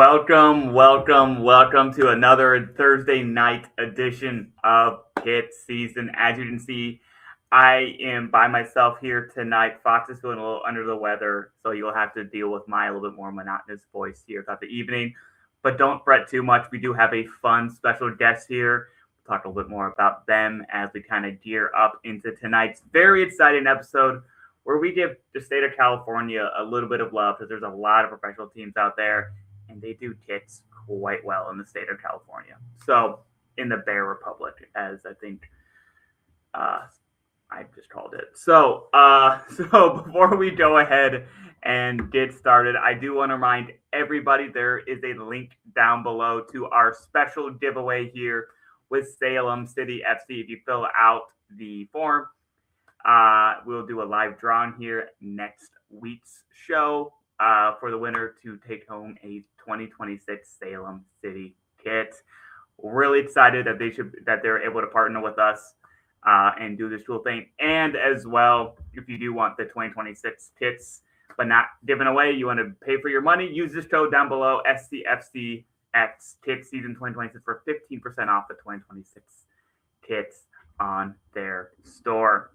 Welcome to another Thursday night edition of KitSZN. As you can see, I am by myself here tonight. Fox is feeling a little under the weather, so you'll have to deal with my a little bit more monotonous voice here throughout the evening. But don't fret too much. We do have a fun special guest here. We'll talk a little bit more about them as we kind of gear up into tonight's very exciting episode where we give the state of California a little bit of love because there's a lot of professional teams out there. And they do kits quite well in the state of California. So in the Bear Republic, as I think I just called it. So before we go ahead and get started, I do want to remind everybody there is a link down below to our special giveaway here with Salem City FC. If you fill out the form, we'll do a live drawing here next week's show. For the winner to take home a 2026 Salem City kit. Really excited that they're able to partner with us and do this cool thing. And as well, if you do want the 2026 kits, but not given away, you want to pay for your money, use this code down below, SCFCX KitSZN 2026 for 15% off the 2026 kits on their store.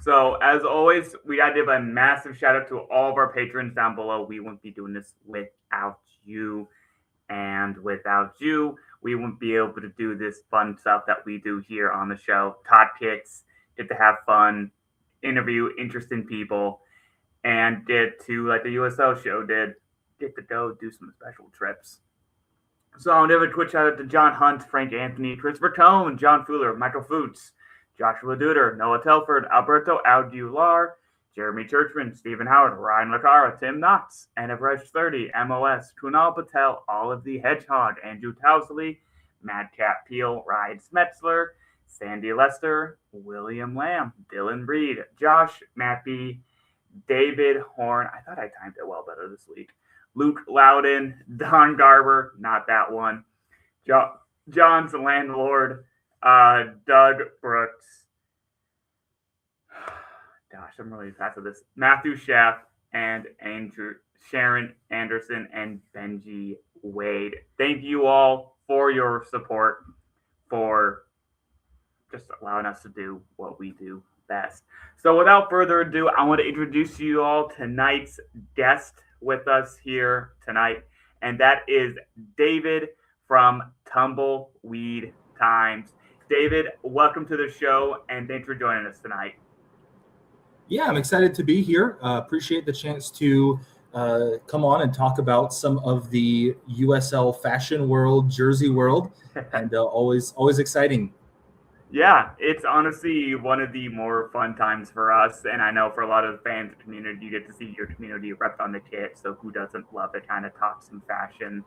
So, as always, we got to give a massive shout out to all of our patrons down below. We wouldn't be doing this without you. And without you, we wouldn't be able to do this fun stuff that we do here on the show. Talk kits, get to have fun, interview interesting people, and get to, like the USL show did, get to go do some special trips. So, I'll give a quick shout out to John Hunt, Frank Anthony, Christopher Cohn, John Fuller, Michael Foots, Joshua Duder, Noah Telford, Alberto Aldular, Jeremy Churchman, Stephen Howard, Ryan Lacara, Tim Knox, NFRedge30, MOS, Kunal Patel, Olive the Hedgehog, Andrew Towsley, Madcap Peel, Ryan Smetzler, Sandy Lester, William Lamb, Dylan Reed, Josh Mappy, David Horn. I thought I timed it well better this week. Luke Loudon, Don Garber, not that one. John's Landlord, Doug Brooks. Gosh, I'm really fast at this. Matthew Schaff and Sharon Anderson and Benji Wade. Thank you all for your support, for just allowing us to do what we do best. So without further ado, I want to introduce you all tonight's guest with us here tonight, and that is David from Tumbleweed Times. David, welcome to the show, and thanks for joining us tonight. Yeah, I'm excited to be here. Appreciate the chance to come on and talk about some of the USL fashion world, jersey world, and always exciting. Yeah, it's honestly one of the more fun times for us, and I know for a lot of the fans of the community, you get to see your community rep on the kit, so who doesn't love to kind of talk some fashion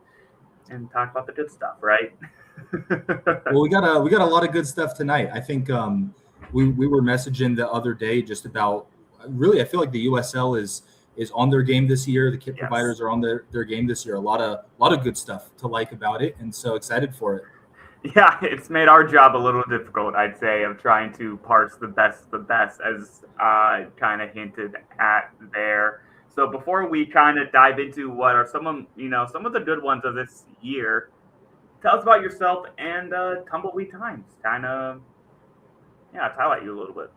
and talk about the good stuff, right? Well, we got a lot of good stuff tonight. I think we were messaging the other day just about, really, I feel like the USL is on their game this year. The kit providers are on their game this year. A lot of good stuff to like about it, and so excited for it. Yeah, it's made our job a little difficult, I'd say, of trying to parse the best as kind of hinted at there. So before we kind of dive into what are some of the good ones of this year, tell us about yourself and Tumbleweed Times. Kind of, highlight you a little bit.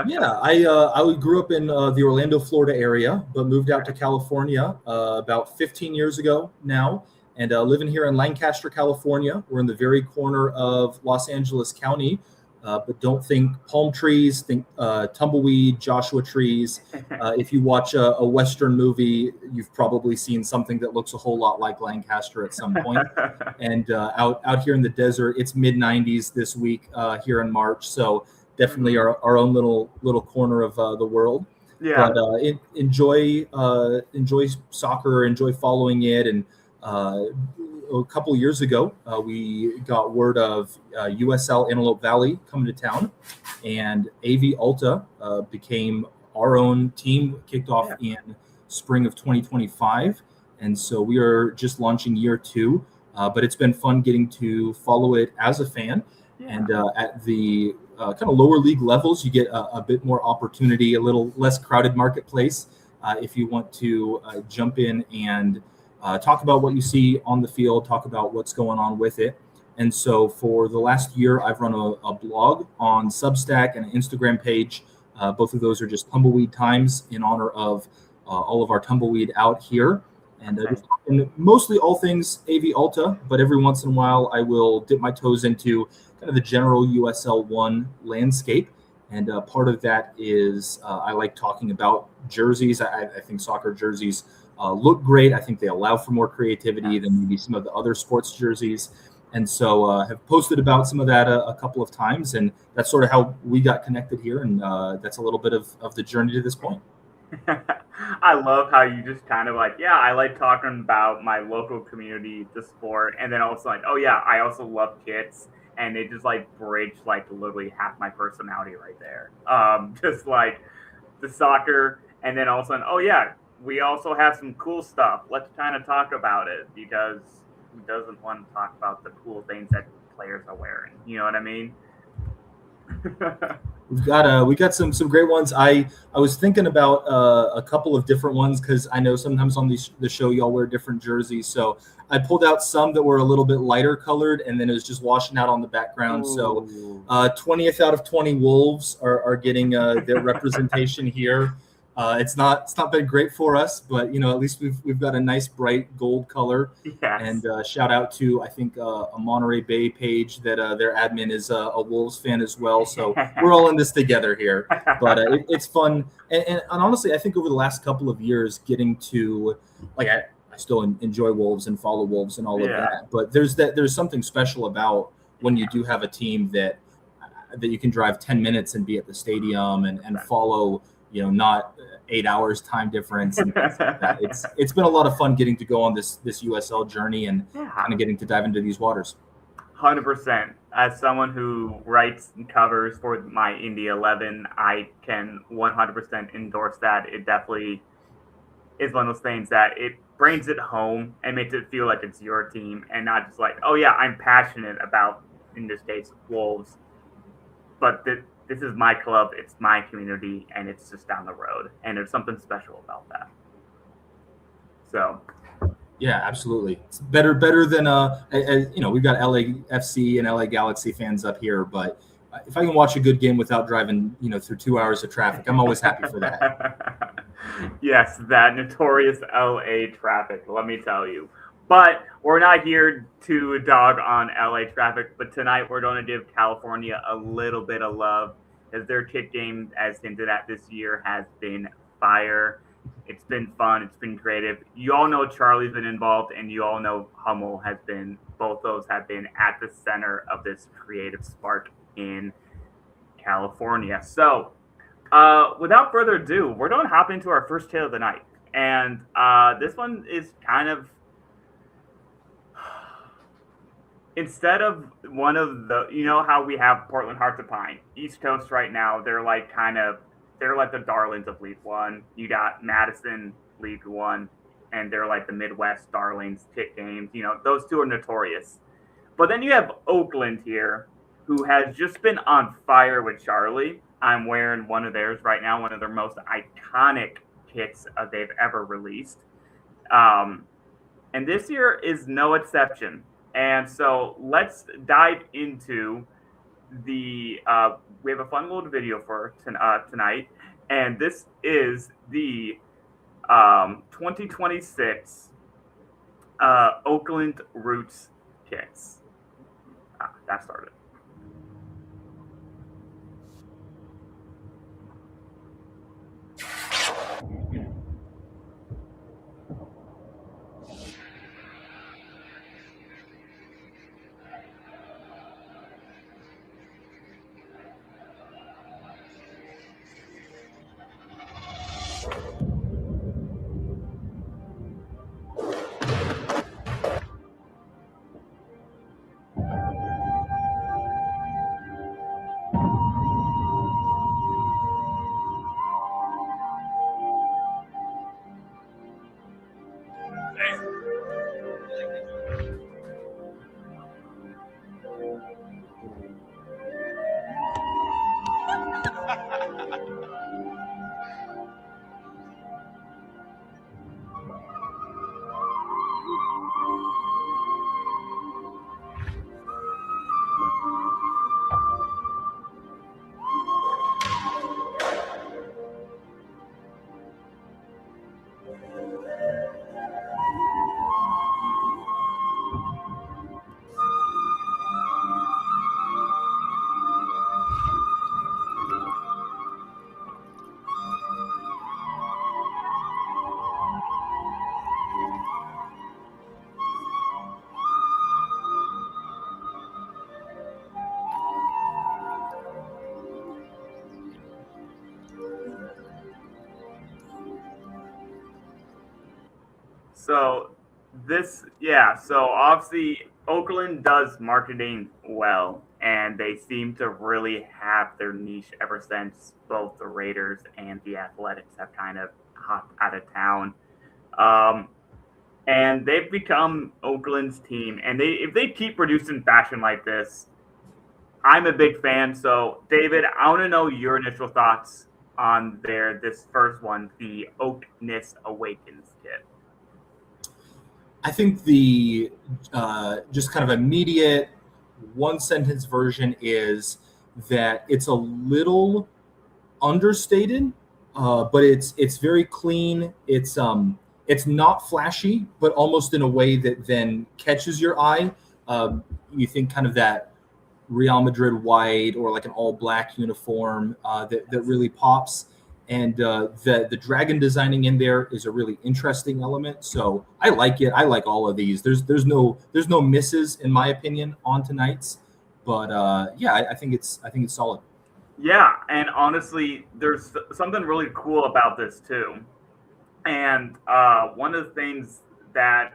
Yeah, I grew up in the Orlando, Florida area, but moved out to California about 15 years ago now, and living here in Lancaster, California. We're in the very corner of Los Angeles County, but don't think palm trees, think tumbleweed, Joshua trees. If you watch a Western movie, you've probably seen something that looks a whole lot like Lancaster at some point. And out here in the desert, it's mid-90s this week here in March, so definitely our own little corner of the world. Yeah. But enjoy soccer, enjoy following it, and a couple years ago, we got word of USL Antelope Valley coming to town, and AV Alta became our own team, kicked off in spring of 2025. And so we are just launching year 2, but it's been fun getting to follow it as a fan. And at the kind of lower league levels, you get a bit more opportunity, a little less crowded marketplace if you want to jump in and talk about what you see on the field, talk about what's going on with it. And so for the last year, I've run a blog on Substack and an Instagram page. Both of those are just Tumbleweed Times in honor of all of our tumbleweed out here. And mostly all things AV Alta, but every once in a while I will dip my toes into kind of the general USL1 landscape. And part of that is I like talking about jerseys. I think soccer jerseys look great. I think they allow for more creativity than maybe some of the other sports jerseys. And so have posted about some of that a couple of times. And that's sort of how we got connected here. And that's a little bit of the journey to this point. I love how you just kind of like, yeah, I like talking about my local community, the sport, and then also like, oh yeah, I also love kits, and it just like bridged like literally half my personality right there. Just like the soccer, and then also, oh yeah, we also have some cool stuff. Let's kind of talk about it, because who doesn't want to talk about the cool things that players are wearing? You know what I mean? We got some great ones. I was thinking about a couple of different ones, because I know sometimes on the show y'all wear different jerseys. So I pulled out some that were a little bit lighter colored, and then it was just washing out on the background. Ooh. So 20th out of 20 Wolves are getting their representation here. It's not been great for us, but at least we've got a nice bright gold color. Yes. And shout out to, I think, a Monterey Bay page that their admin is a Wolves fan as well. So we're all in this together here. But it's fun, and honestly, I think over the last couple of years, getting to I still enjoy Wolves and follow Wolves and all of that. But there's something special about when you do have a team that you can drive 10 minutes and be at the stadium and follow. Not 8 hours time difference. And things like that. It's been a lot of fun getting to go on this USL journey and kind of getting to dive into these waters. 100%. As someone who writes and covers for my Indy 11, I can 100% endorse that. It definitely is one of those things that it brings it home and makes it feel like it's your team, and not just like, oh yeah, I'm passionate about, in this case, Wolves, but this is my club, it's my community, and it's just down the road. And there's something special about that. So. Yeah, absolutely. It's better than, we've got LAFC and LA Galaxy fans up here, but if I can watch a good game without driving, through 2 hours of traffic, I'm always happy for that. Yes, that notorious LA traffic, let me tell you. But we're not here to dog on LA traffic, but tonight we're going to give California a little bit of love, as their kit game, as hinted at this year, has been fire. It's been fun. It's been creative. You all know Charly's been involved, and you all know Hummel has been. Both those have been at the center of this creative spark in California. So without further ado, we're going to hop into our first tale of the night. And this one is kind of, instead of one of the, how we have Portland Hearts of Pine, East Coast right now, they're like the darlings of League One. You got Madison, League One, and they're like the Midwest darlings, kit games. Those two are notorious. But then you have Oakland here, who has just been on fire with Charly. I'm wearing one of theirs right now, one of their most iconic kits they've ever released. And this year is no exception. And so let's dive into we have a fun little video for tonight. And this is the 2026 Oakland Roots kits. That started. So so obviously Oakland does marketing well, and they seem to really have their niche ever since both the Raiders and the Athletics have kind of hopped out of town. Um, and they've become Oakland's team, and if they keep producing fashion like this, I'm a big fan. So, David, I want to know your initial thoughts on this first one, the Oakness Awakens kit. I think the just kind of immediate one sentence version is that it's a little understated, but it's very clean. It's not flashy, but almost in a way that then catches your eye. You think kind of that Real Madrid white or like an all black uniform that really pops. And the dragon designing in there is a really interesting element. So I like it. I like all of these. There's no misses in my opinion on tonight's, but I think it's solid. Yeah, and honestly, there's something really cool about this too. And one of the things that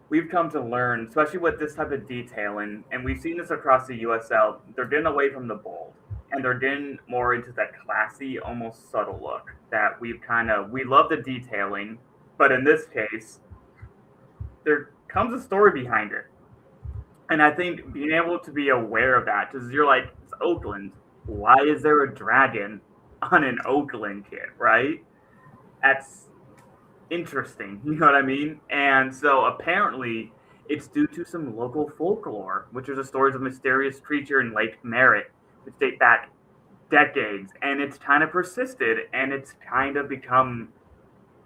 we've come to learn, especially with this type of detailing, and we've seen this across the USL, they're getting away from the bold, and they're getting more into that classy, almost subtle look that we love the detailing, but in this case, there comes a story behind it. And I think being able to be aware of that, because you're like, it's Oakland. Why is there a dragon on an Oakland kit, right? That's interesting. You know what I mean? And so apparently it's due to some local folklore, which is the stories of a mysterious creature in Lake Merritt, which date back decades. And it's kind of persisted and it's kind of become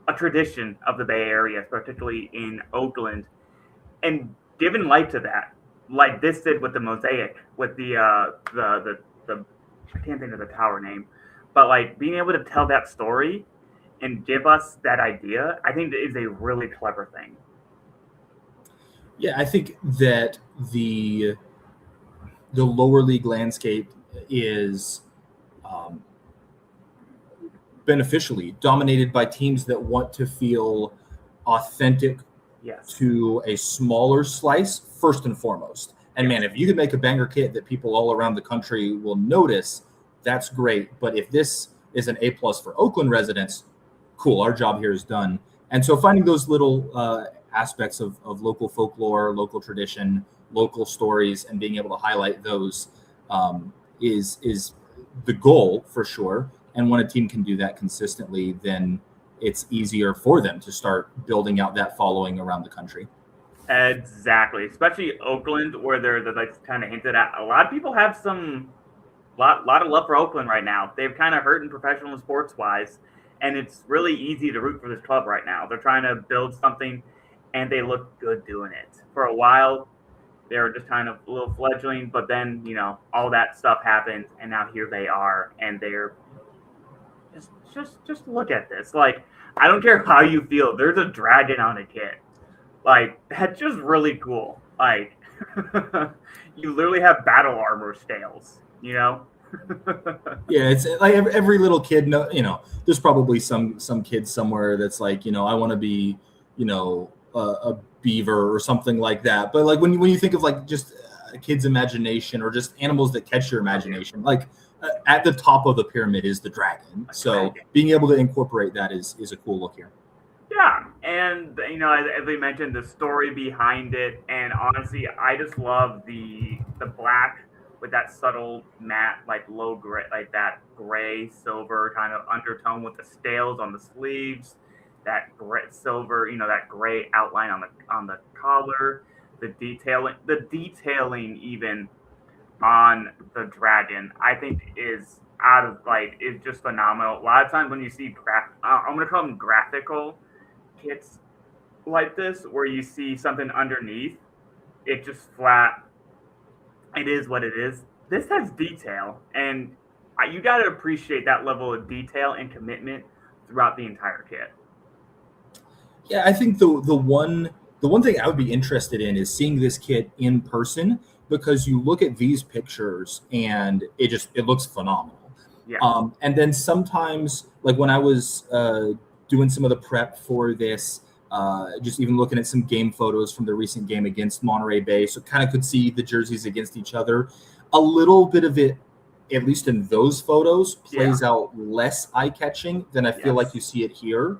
a tradition of the Bay Area, particularly in Oakland. And given light to that, like this did with the mosaic, with the I can't think of the tower name, but like being able to tell that story and give us that idea, I think is a really clever thing. Yeah, I think that the lower league landscape is beneficially dominated by teams that want to feel authentic to a smaller slice first and foremost. And man, if you could make a banger kit that people all around the country will notice, that's great. But if this is an A+ for Oakland residents, cool, our job here is done. And so finding those little aspects of local folklore, local tradition, local stories, and being able to highlight those is the goal for sure. And when a team can do that consistently, then it's easier for them to start building out that following around the country. Exactly, especially Oakland, where they're like kind of hinted at. A lot of people have lot of love for Oakland right now. They've kind of hurt in professional sports wise, and it's really easy to root for this club right now. They're trying to build something, and they look good doing it. For a while, they were just kind of a little fledgling, but then all that stuff happened, and now here they are, and they're just look at this. Like, I don't care how you feel. There's a dragon on a kit. Like, that's just really cool. Like, you literally have battle armor scales, Yeah, it's like every little kid, there's probably some kid somewhere that's like, I want to be, a beaver or something like that. But like when you think of like just a kid's imagination or just animals that catch your imagination, like at the top of the pyramid is the dragon. So being able to incorporate that is a cool look here. Yeah, and as we mentioned, the story behind it, and honestly, I just love the black with that subtle matte, like low gray, like that gray silver kind of undertone with the scales on the sleeves, that gray silver, that gray outline on the collar, the detailing even on the dragon, I think is out of like is just phenomenal. A lot of times when you see I'm gonna call them graphical kits like this, where you see something underneath, it just flat. It is what it is. This has detail, and you got to appreciate that level of detail and commitment throughout the entire kit. Yeah, I think the one thing I would be interested in is seeing this kit in person, because you look at these pictures and it looks phenomenal. Yes. And then sometimes, like when I was doing some of the prep for this, just even looking at some game photos from the recent game against Monterey Bay, so kind of could see the jerseys against each other. A little bit of it, at least in those photos, plays out less eye-catching than I feel like you see it here.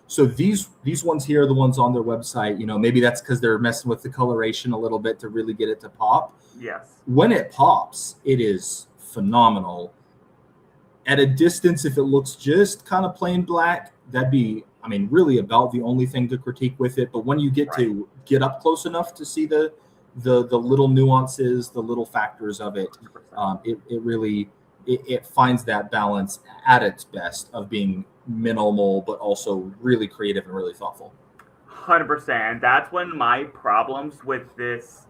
So these ones here, the ones on their website, maybe that's because they're messing with the coloration a little bit to really get it to pop. Yes. When it pops, it is phenomenal. At a distance, if it looks just kind of plain black, that'd be, really about the only thing to critique with it. But when you to get up close enough to see the little nuances, the little factors of it, it really finds that balance at its best of being minimal, but also really creative and really thoughtful. 100%. That's when my problems with this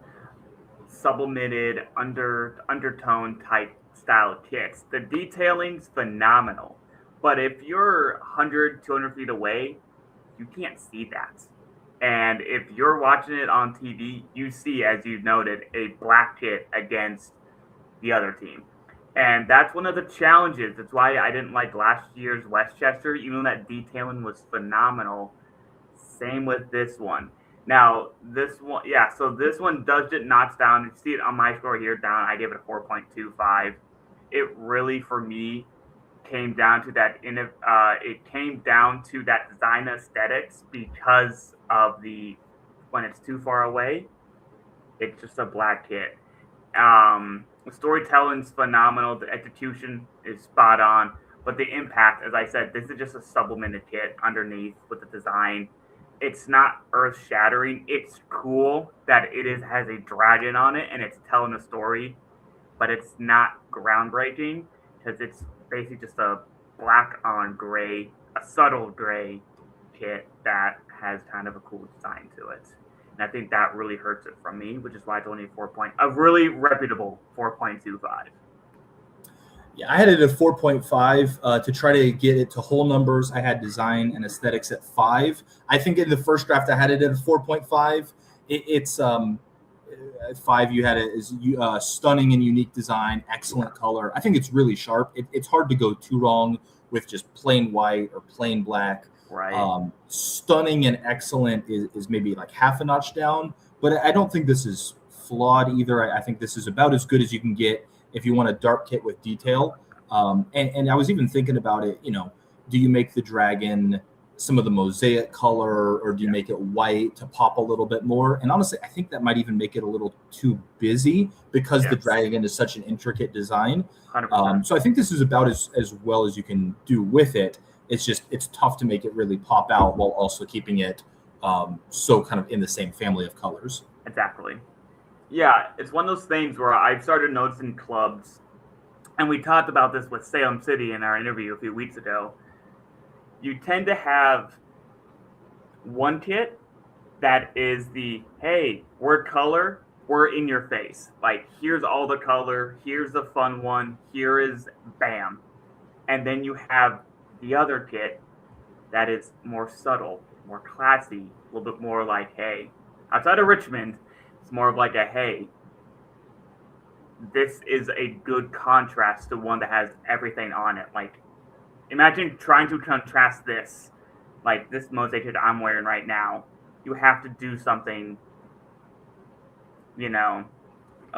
sublimated undertone type style kits. The detailing's phenomenal, but if you're 100, 200 feet away, you can't see that. And if you're watching it on TV, you see, as you noted, a black kit against the other team. And that's one of the challenges. That's why I didn't like last year's Westchester, even though that detailing was phenomenal. Same with this one. Now, this one, so this one does get notched down. You see it on my score here down. I gave it a 4.25. It really, for me, came down to that. It came down to that design aesthetics because of when it's too far away, it's just a black kit. The storytelling's phenomenal. The execution is spot on, but the impact, as I said, this is just a sublimated kit underneath with the design. It's not earth-shattering. It's cool that has a dragon on it and it's telling a story, but it's not groundbreaking because it's basically just a black on gray, a subtle gray kit that has kind of a cool design to it. And I think that really hurts it from me, which is why it's only a really reputable 4.25. Yeah, I had it at 4.5 to try to get it to whole numbers. I had design and aesthetics at 5. I think in the first draft I had it at a 4.5. It's 5. You had it as stunning and unique design, excellent color. I think it's really sharp. It's hard to go too wrong with just plain white or plain black. Right. Stunning and excellent is maybe like half a notch down, but I don't think this is flawed either. I think this is about as good as you can get if you want a dark kit with detail. And I was even thinking about it, do you make the dragon some of the mosaic color, or do you make it white to pop a little bit more? And honestly, I think that might even make it a little too busy because the dragon is such an intricate design. So I think this is about as well as you can do with it. It's tough to make it really pop out while also keeping it so kind of in the same family of colors. Exactly. Yeah, it's one of those things where I've started noticing clubs, and we talked about this with Salem City in our interview a few weeks ago. You tend to have one kit that is hey, we're color, we're in your face. Like, here's all the color, here's the fun one, here is bam. And then you have the other kit that is more subtle, more classy, a little bit more like, hey, outside of Richmond, it's more of like a, hey, this is a good contrast to one that has everything on it. Like, imagine trying to contrast this, like this mosaic that I'm wearing right now. You have to do something, a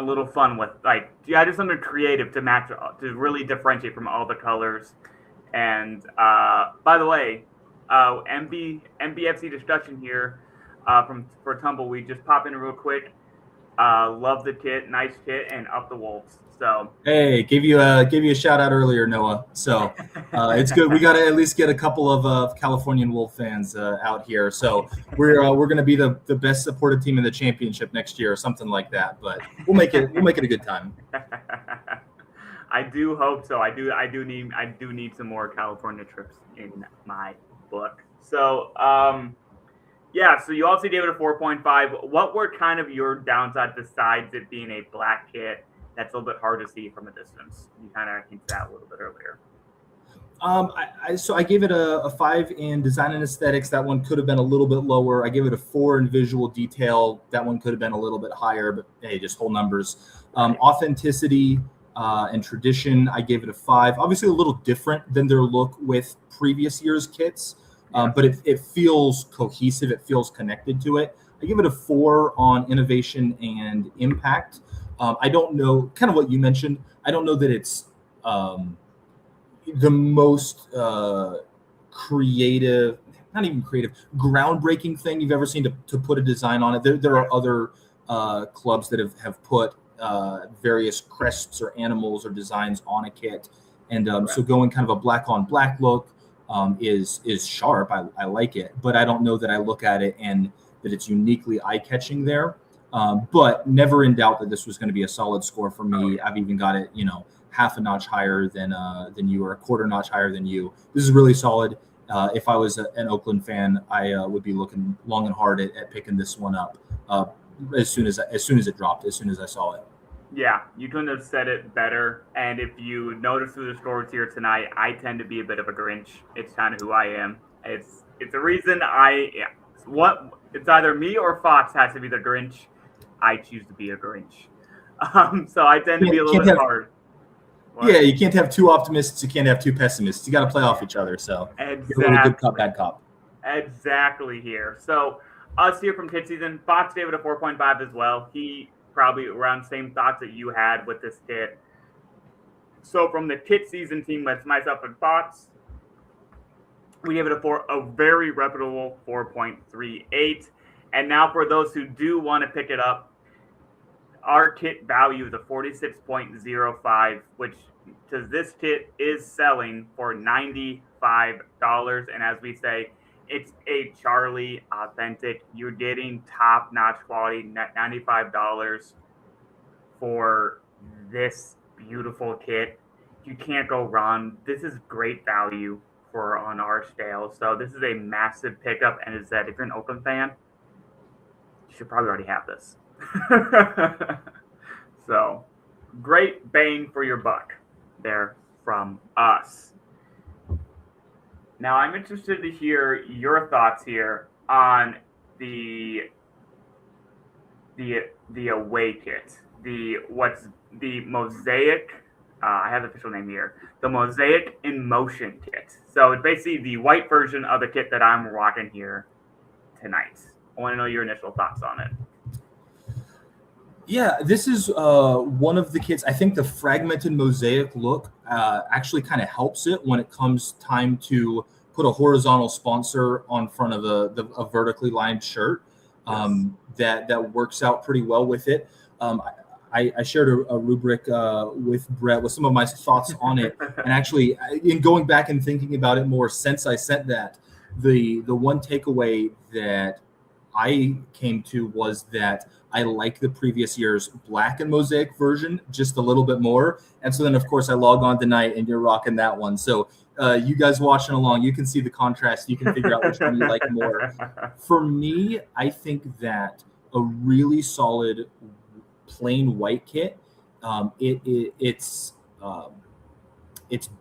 little fun with, like, you got to do something creative to match, to really differentiate from all the colors. And by the way, MBFC discussion here for Tumbleweed. Just pop in real quick. Love the kit, nice kit, and up the Wolves. So hey, gave you a shout out earlier, Noah. So it's good. We got to at least get a couple of Californian Wolf fans out here. So we're going to be the best supported team in the championship next year or something like that. But we'll make it a good time. I do hope so. I do need some more California trips in my book. So yeah, so you also gave it a 4.5. What were kind of your downsides besides it being a black kit that's a little bit hard to see from a distance? You kind of hinted that a little bit earlier. So I gave it a 5 in design and aesthetics. That one could have been a little bit lower. I gave it a 4 in visual detail. That one could have been a little bit higher, but hey, just whole numbers. Authenticity and tradition, I gave it a 5. Obviously a little different than their look with previous year's kits, but it feels cohesive. It feels connected to it. I give it a 4 on innovation and impact. I don't know, kind of what you mentioned, I don't know that it's the most creative, not even creative, groundbreaking thing you've ever seen to put a design on it. There are other clubs that have put various crests or animals or designs on a kit. And so going kind of a black on black look is sharp. I like it, but I don't know that I look at it and that it's uniquely eye-catching there. But never in doubt that this was going to be a solid score for me. I've even got it, half a notch higher than you, or a quarter notch higher than you. This is really solid. If I was an Oakland fan, I would be looking long and hard at picking this one up as soon as it dropped, as soon as I saw it. Yeah, you couldn't have said it better. And if you notice through the scores here tonight, I tend to be a bit of a Grinch. It's kind of who I am. It's the reason it's either me or Fox has to be the Grinch. I choose to be a Grinch. So I tend to be a little bit hard. What? Yeah, you can't have two optimists. You can't have two pessimists. You got to play off each other. So exactly. A little good cop, bad cop. Exactly here. So us here from KitSZN, Fox gave it a 4.5 as well. He probably around the same thoughts that you had with this kit. So from the KitSZN team, that's myself and Fox, we gave it a very reputable 4.38. And now for those who do want to pick it up, our kit value is a 46.05, which to this kit is selling for $95. And as we say, it's a Charly authentic. You're getting top-notch quality, $95 for this beautiful kit. You can't go wrong. This is great value on our scale. So this is a massive pickup. And is that if you're an Oakland fan, you should probably already have this. So great bang for your buck there from us. Now I'm interested to hear your thoughts here on the away kit, the mosaic. I have the official name here, the Mosaic in Motion kit. So it's basically the white version of the kit that I'm rocking here tonight. I want to know your initial thoughts on it. Yeah, this is one of the kits. I think the fragmented mosaic look actually kind of helps it when it comes time to put a horizontal sponsor on front of a vertically lined shirt. That works out pretty well with it. I shared a rubric with Brett with some of my thoughts on it. And actually, in going back and thinking about it more since I sent that, the one takeaway that I came to was that I like the previous year's black and mosaic version just a little bit more. And so then, of course, I log on tonight and you're rocking that one. So you guys watching along, you can see the contrast. You can figure out which one you like more. For me, I think that a really solid plain white kit, its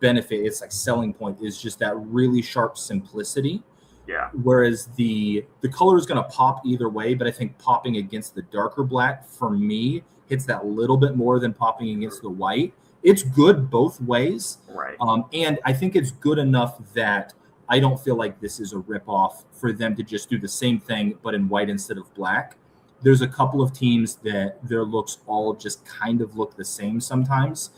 benefit, its like selling point is just that really sharp simplicity. Yeah. Whereas the color is going to pop either way, but I think popping against the darker black for me hits that little bit more than popping against the white. It's good both ways. Right. And I think it's good enough that I don't feel like this is a ripoff for them to just do the same thing, but in white instead of black. There's a couple of teams that their looks all just kind of look the same sometimes.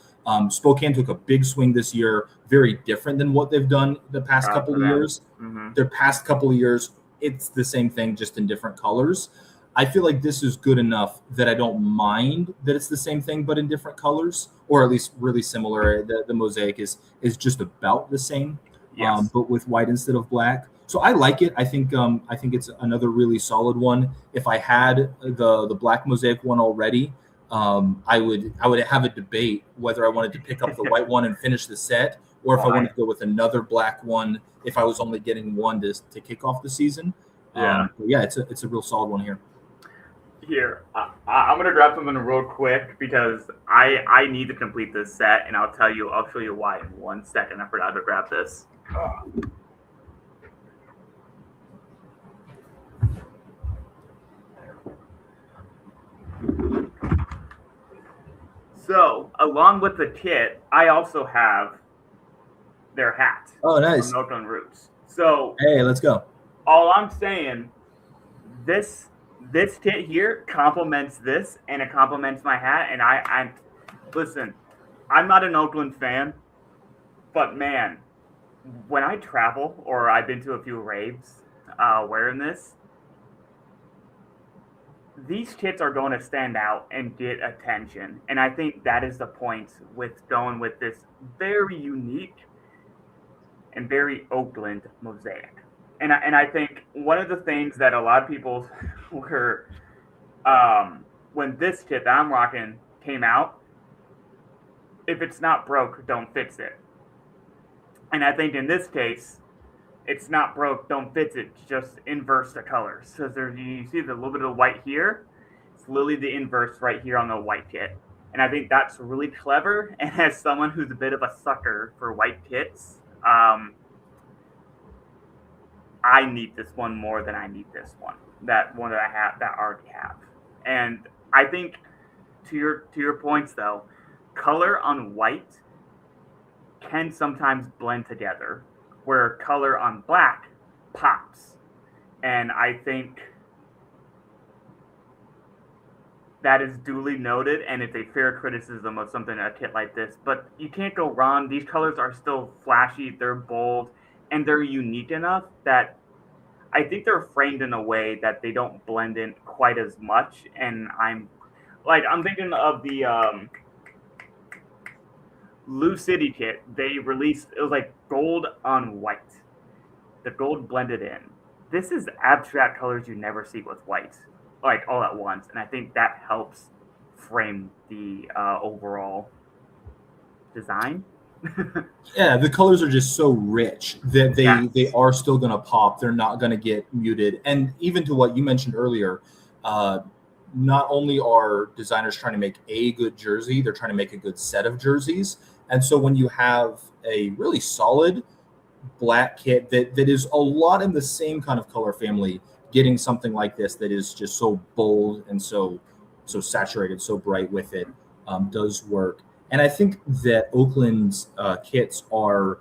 Spokane took a big swing this year, very different than what they've done the past couple of years. Mm-hmm. Their past couple of years, it's the same thing, just in different colors. I feel like this is good enough that I don't mind that it's the same thing, but in different colors, or at least really similar. The mosaic is just about the same, yes. But with white instead of black. So I like it. I think it's another really solid one. If I had the black mosaic one already, I would have a debate whether I wanted to pick up the white one and finish the set, or if I wanted to go with another black one if I was only getting one to kick off the season. But yeah, it's a real solid one here. Here, I'm gonna grab something real quick because I need to complete this set, and I'll show you why in 1 second. I forgot to grab this. So, along with the kit, I also have their hat. Oh, nice. From Oakland Roots. So, hey, let's go. All I'm saying, this kit here complements this, and it complements my hat. And I listen, I'm not an Oakland fan, but man, when I travel or I've been to a few raves wearing this, these kits are going to stand out and get attention. And I think that is the point with going with this very unique and very Oakland mosaic. And I think one of the things that a lot of people were, when this kit that I'm rocking came out, if it's not broke, don't fix it. And I think in this case, it's not broke, don't fix it, just inverse the colors. So you see the little bit of white here, it's literally the inverse right here on the white kit. And I think that's really clever. And as someone who's a bit of a sucker for white kits, I need this one more than I need this one. That one that I already have. And I think to your points though, color on white can sometimes blend together, where color on black pops. And I think that is duly noted, and it's a fair criticism of something, a kit like this. But you can't go wrong. These colors are still flashy, they're bold, and they're unique enough that I think they're framed in a way that they don't blend in quite as much. And I'm thinking of the Lou City kit. They released, it was like gold on white. The gold blended in. This is abstract colors you never see with white, like all at once. And I think that helps frame the overall design. Yeah, the colors are just so rich that they are still going to pop. They're not going to get muted. And even to what you mentioned earlier, not only are designers trying to make a good jersey, they're trying to make a good set of jerseys. And so when you have a really solid black kit that is a lot in the same kind of color family, getting something like this that is just so bold and so saturated, so bright with it, does work. And I think that Oakland's kits are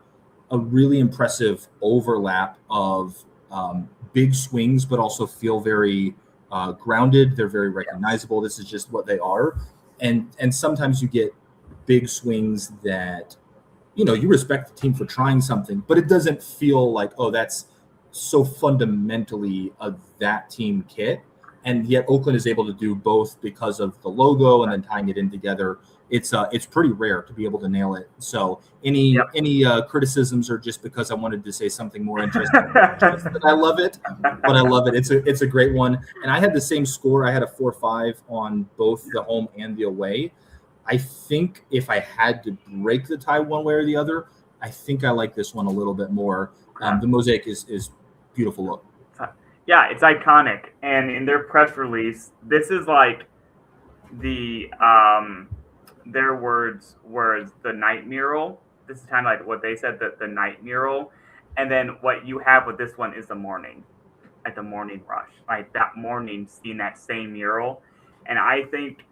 a really impressive overlap of big swings, but also feel very grounded. They're very recognizable. This is just what they are. And sometimes you get big swings that, you respect the team for trying something, but it doesn't feel like, oh, that's so fundamentally that team kit. And yet Oakland is able to do both because of the logo and then tying it in together. It's pretty rare to be able to nail it. So any criticisms are just because I wanted to say something more interesting. I love it, but I love it. It's a great one. And I had the same score. I had a 4.5 on both the home and the away. I think if I had to break the tie one way or the other, I think I like this one a little bit more. The mosaic is beautiful look. Yeah, it's iconic. And in their press release, this is like the their words was the night mural. This is kind of like what they said, that the night mural. And then what you have with this one is the morning, at the morning rush. Like that morning, seeing that same mural. And I think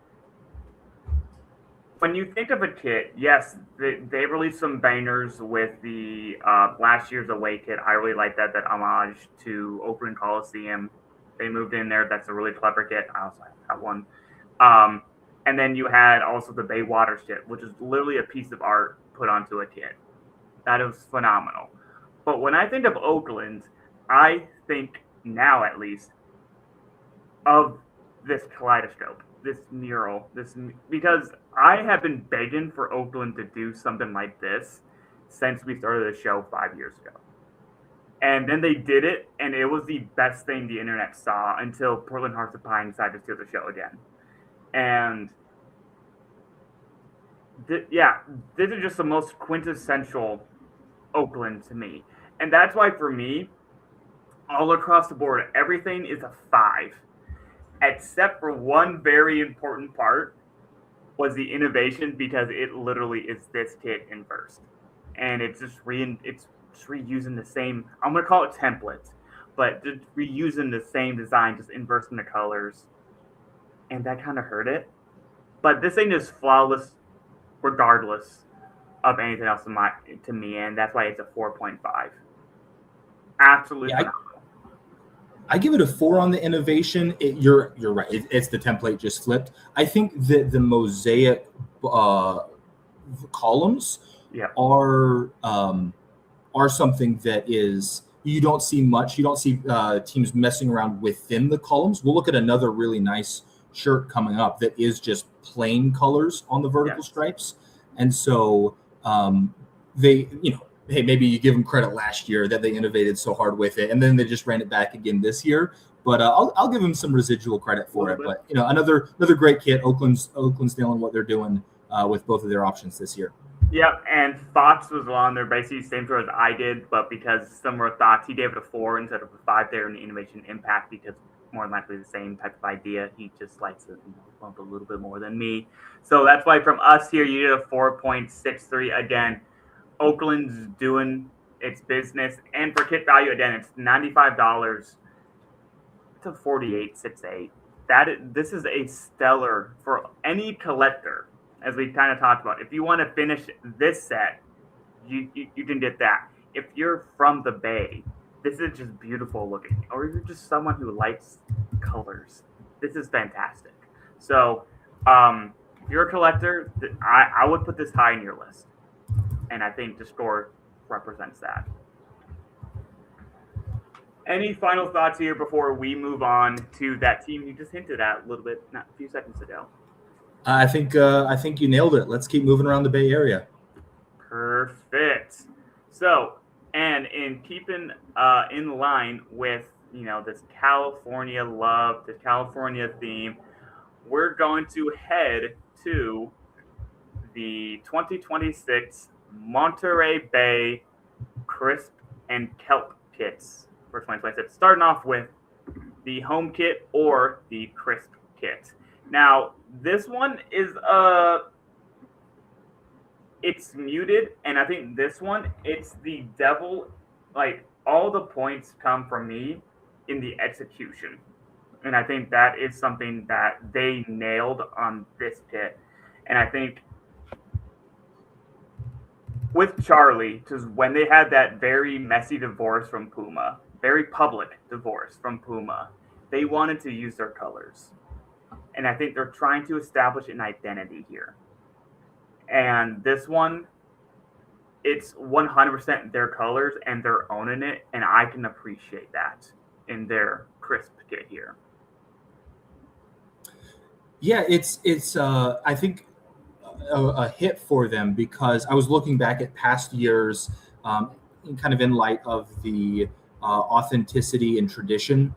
when you think of a kit, yes, they released some bangers with the last year's away kit. I really like that homage to Oakland Coliseum. They moved in there. That's a really clever kit. I also have that one. And then you had also the Bay Waters kit, which is literally a piece of art put onto a kit. That is phenomenal. But when I think of Oakland, I think now at least of this kaleidoscope, this mural, because I have been begging for Oakland to do something like this since we started the show 5 years ago. And then they did it, and it was the best thing the internet saw until Portland Hearts of Pine decided to steal the show again. And Yeah, this is just the most quintessential Oakland to me. And that's why for me, all across the board, everything is a 5, except for one very important part was the innovation because it literally is this kit in first. And it's just reusing the same, I'm gonna call it templates, but just reusing the same design, just inversing the colors. And that kind of hurt it. But this thing is flawless regardless of anything else to me, and that's why it's a 4.5. Absolutely Yeah, phenomenal. I give it a 4 on the innovation. You're right. It's the template just flipped. I think that the mosaic uh, columns Yeah. are something that is you don't see much. You don't see teams messing around within the columns. We'll look at another really nice shirt coming up that is just plain colors on the vertical Yes. stripes, and so they, hey, maybe you give them credit last year that they innovated so hard with it, and then they just ran it back again this year. But I'll give them some residual credit for it. But another great kit. Oakland's nailing what they're doing with both of their options this year. Yep, and Fox was on there basically same sort as I did, but because similar thoughts, he gave it a 4 instead of a 5 there in the innovation impact because more than likely the same type of idea. He just likes it bump a little bit more than me. So that's why from us here, you did a 4.63. Again, Oakland's doing its business. And for kit value, again, it's $95 to 48.68. This is a stellar for any collector, as we kind of talked about. If you want to finish this set, you can get that. If you're from the Bay, this is just beautiful looking. Or you're just someone who likes colors, this is fantastic. So, if you're a collector, I would put this high in your list, and I think the score represents that. Any final thoughts here before we move on to that team you just hinted at a little bit, not a few seconds ago? I think you nailed it. Let's keep moving around the Bay Area. Perfect. So, and in keeping in line with this California love, this California theme, we're going to head to the 2026 Monterey Bay Crisp and Kelp kits for 2026. Starting off with the home kit or the crisp kit. Now, this one is it's muted, and I think this one, it's the devil. Like, all the points come from me in the execution, and I think that is something that they nailed on this kit. And I think with Charly, because when they had that very messy divorce from Puma, very public divorce from Puma, they wanted to use their colors. And I think they're trying to establish an identity here. And this one, it's 100% their colors and they're owning it. And I can appreciate that in their crisp kit here. Yeah, it's I think a hit for them because I was looking back at past years, kind of in light of the authenticity and tradition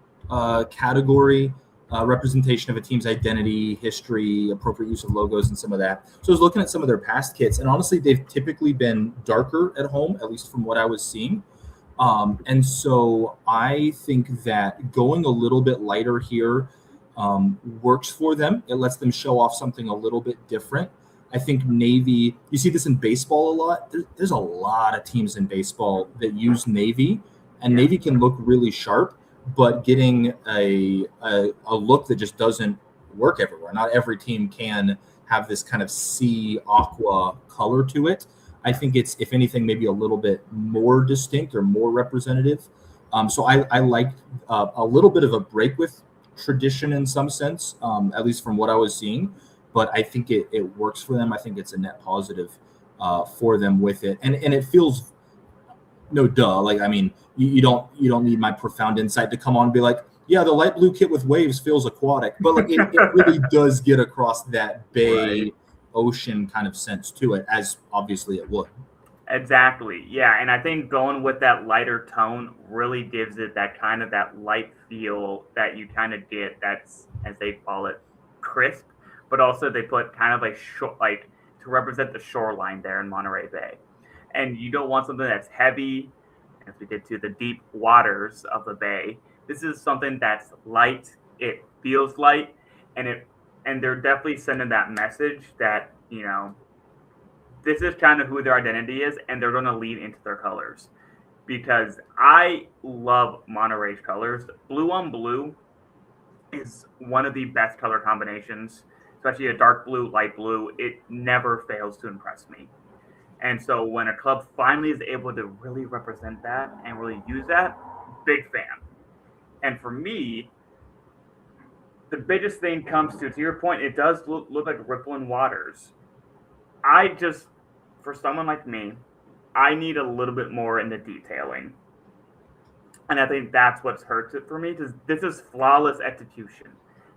category, representation of a team's identity, history, appropriate use of logos, and some of that. So I was looking at some of their past kits, and honestly, they've typically been darker at home, at least from what I was seeing. And so I think that going a little bit lighter here works for them. It lets them show off something a little bit different. I think Navy, you see this in baseball a lot. There's a lot of teams in baseball that use Navy, and Navy can look really sharp, but getting a look that just doesn't work everywhere. Not every team can have this kind of sea aqua color to it. I think it's, if anything, maybe a little bit more distinct or more representative. So I like a little bit of a break with tradition in some sense, at least from what I was seeing. But I think it works for them. I think it's a net positive for them with it, and it feels no duh. Like, I mean, you don't need my profound insight to come on and be like, yeah, the light blue kit with waves feels aquatic, but like it really does get across that bay ocean kind of sense to it, as obviously it would. Exactly. Yeah, and I think going with that lighter tone really gives it that kind of that light feel that you kind of get. That's, as they call it, crisp, but also they put kind of like short, like to represent the shoreline there in Monterey Bay. And you don't want something that's heavy, as we did to the deep waters of the bay. This is something that's light, it feels light, and they're definitely sending that message that, this is kind of who their identity is, and they're going to lean into their colors. Because I love Monterey's colors. Blue on blue is one of the best color combinations, especially a dark blue, light blue. It never fails to impress me. And so when a club finally is able to really represent that and really use that, big fan. And for me, the biggest thing comes to your point, it does look like rippling waters. For someone like me, I need a little bit more in the detailing. And I think that's what's hurts it for me, because this is flawless execution.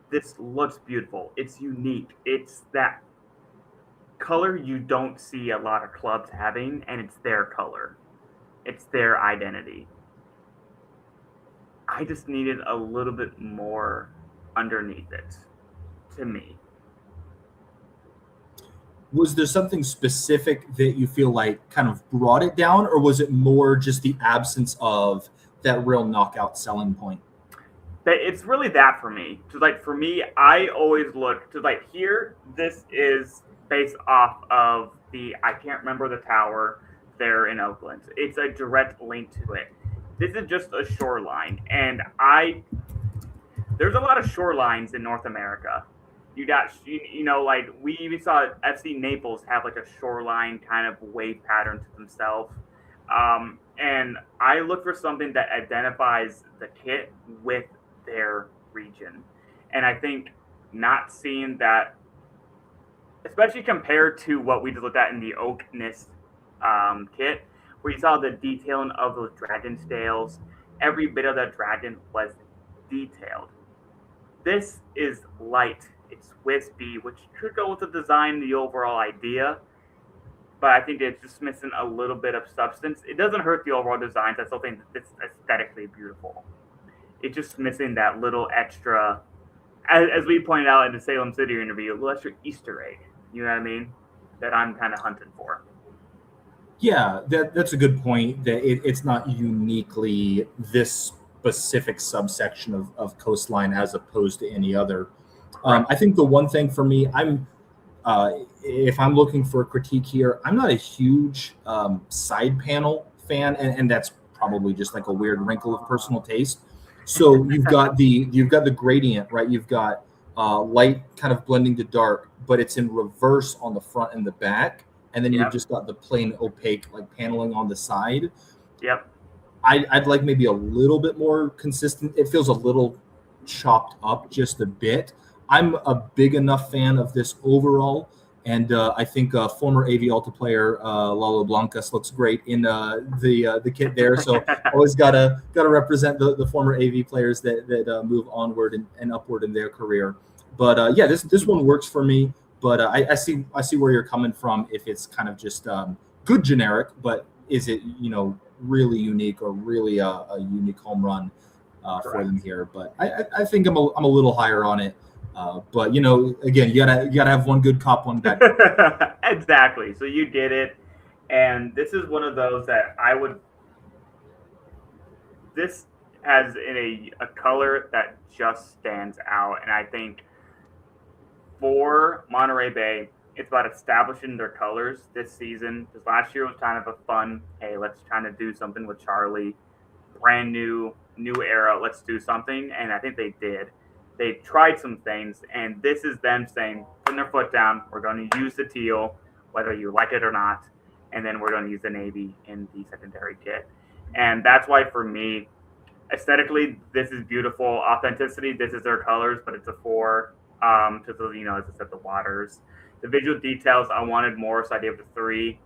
This looks beautiful. It's unique. It's that color you don't see a lot of clubs having, and it's their color. It's their identity. I just needed a little bit more underneath it, to me. Was there something specific that you feel like kind of brought it down, or was it more just the absence of that real knockout selling point? It's really that for me. For me, I always look to here. This is based off of I can't remember the tower there in Oakland. It's a direct link to it. This is just a shoreline, and there's a lot of shorelines in North America. You got, we even saw FC Naples have a shoreline kind of wave pattern to themselves. And I look for something that identifies the kit with their region. And I think not seeing that, especially compared to what we just looked at in the Oakness kit, where you saw the detailing of those dragon scales, every bit of that dragon was detailed. This is light. It's wispy, which could go with the design, the overall idea, but I think it's just missing a little bit of substance. It doesn't hurt the overall design. That's something that's aesthetically beautiful. It's just missing that little extra, as we pointed out in the Salem City interview, a little extra Easter egg. You know what I mean? That I'm kind of hunting for. Yeah, that's a good point. That it's not uniquely this specific subsection of coastline as opposed to any other. I think the one thing for me, if I'm looking for a critique here, I'm not a huge side panel fan, and that's probably just a weird wrinkle of personal taste. So you've got the gradient, right? You've got light kind of blending to dark, but it's in reverse on the front and the back, and then you've just got the plain opaque paneling on the side. Yep. I'd like maybe a little bit more consistent. It feels a little chopped up just a bit. I'm a big enough fan of this overall, and I think former AV Alta player Lalo Blancas looks great in the kit there. So always gotta represent the former AV players that move onward and upward in their career. But this one works for me. But I see where you're coming from. If it's kind of just good generic, but is it really unique or really a unique home run for them here? But I think I'm a little higher on it. But again, you gotta have one good cop, one bad cop. Exactly. So you did it, and this is one of those that I would. This has a color that just stands out, and I think for Monterey Bay, it's about establishing their colors this season. Because last year was kind of a fun, hey, let's try to do something with Charly, brand new era, let's do something, and I think they did. They tried some things, and this is them saying, putting their foot down, we're going to use the teal, whether you like it or not, and then we're going to use the navy in the secondary kit. And that's why, for me, aesthetically, this is beautiful. Authenticity, this is their colors, but it's a 4. As I said, the waters. The visual details, I wanted more, so I gave it a 3.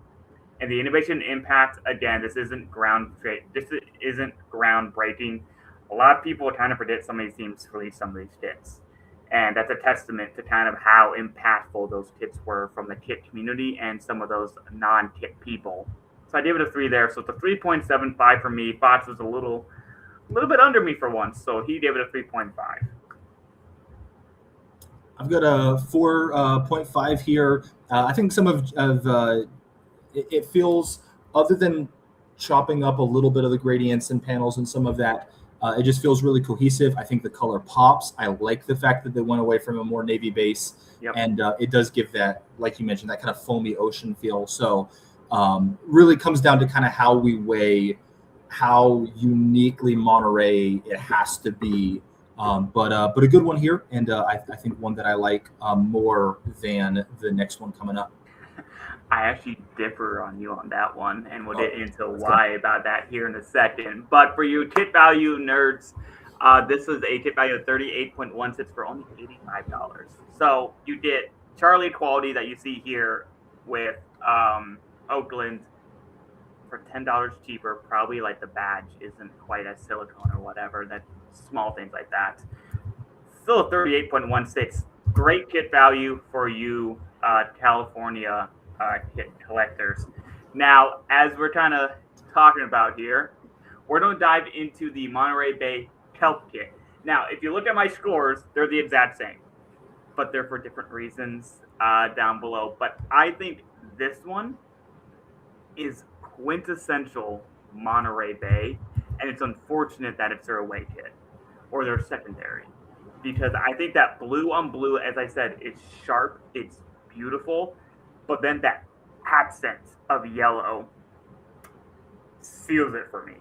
And the innovation impact, again, this isn't groundbreaking. A lot of people kind of predict some of these teams to release some of these kits. And that's a testament to kind of how impactful those kits were from the kit community and some of those non-kit people. So I gave it a 3 there. So it's a 3.75 for me. Fox was a little bit under me for once, so he gave it a 3.5. I've got a 4.5 here. I think some of it feels, other than chopping up a little bit of the gradients and panels and some of that, it just feels really cohesive. I think the color pops. I like the fact that they went away from a more navy base, Yep. and it does give that, like you mentioned, that kind of foamy ocean feel. So really comes down to kind of how we weigh how uniquely Monterey it has to be. But a good one here, and I think one that I like more than the next one coming up. I actually differ on you on that one, and we'll Oh, get into let's go. why about that here in a second. But for you kit value nerds, this was a kit value of 38.16 for only $85. So you get Charly quality that you see here with Oakland for $10 cheaper. Probably like the badge isn't quite as silicone or whatever. That small things like that. Still 38.16. Great kit value for you California kit collectors. Now, as we're kind of talking about here, we're going to dive into the Monterey Bay kelp kit. Now, if you look at my scores, they're the exact same, but they're for different reasons down below. But I think this one is quintessential Monterey Bay, and it's unfortunate that it's their away kit or their secondary, because I think that blue on blue, as I said, it's sharp, it's beautiful, but then that accent of yellow seals it for me.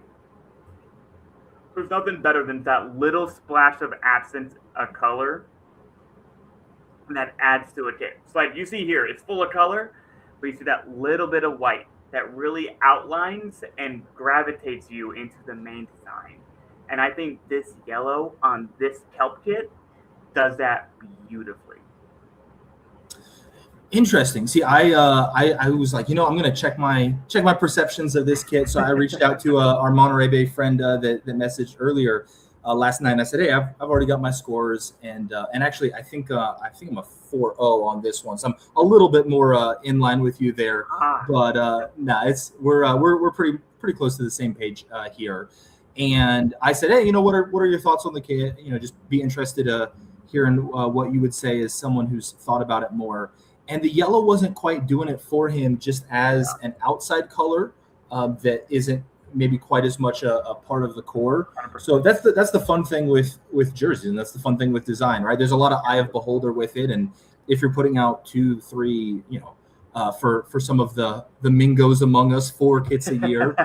There's nothing better than that little splash of accent of color that adds to a kit. So like you see here, it's full of color, but you see that little bit of white that really outlines and gravitates you into the main design. And I think this yellow on this kelp kit does that beautifully. Interesting. See, I was like, I'm gonna check my perceptions of this kit. So I reached out to our Monterey Bay friend that messaged earlier last night. And I said, hey, I've already got my scores, and actually I think I'm a 4.0 on this one, so I'm a little bit more in line with you there. But it's we're pretty close to the same page here. And I said, hey, what are your thoughts on the kit? Just be interested hearing what you would say as someone who's thought about it more. And the yellow wasn't quite doing it for him, just as an outside color that isn't maybe quite as much a part of the core. 100%. So that's the fun thing with jerseys, and that's the fun thing with design, right? There's a lot of eye of beholder with it, and if you're putting out 2, 3, for some of the Mingos among us, 4 kits a year,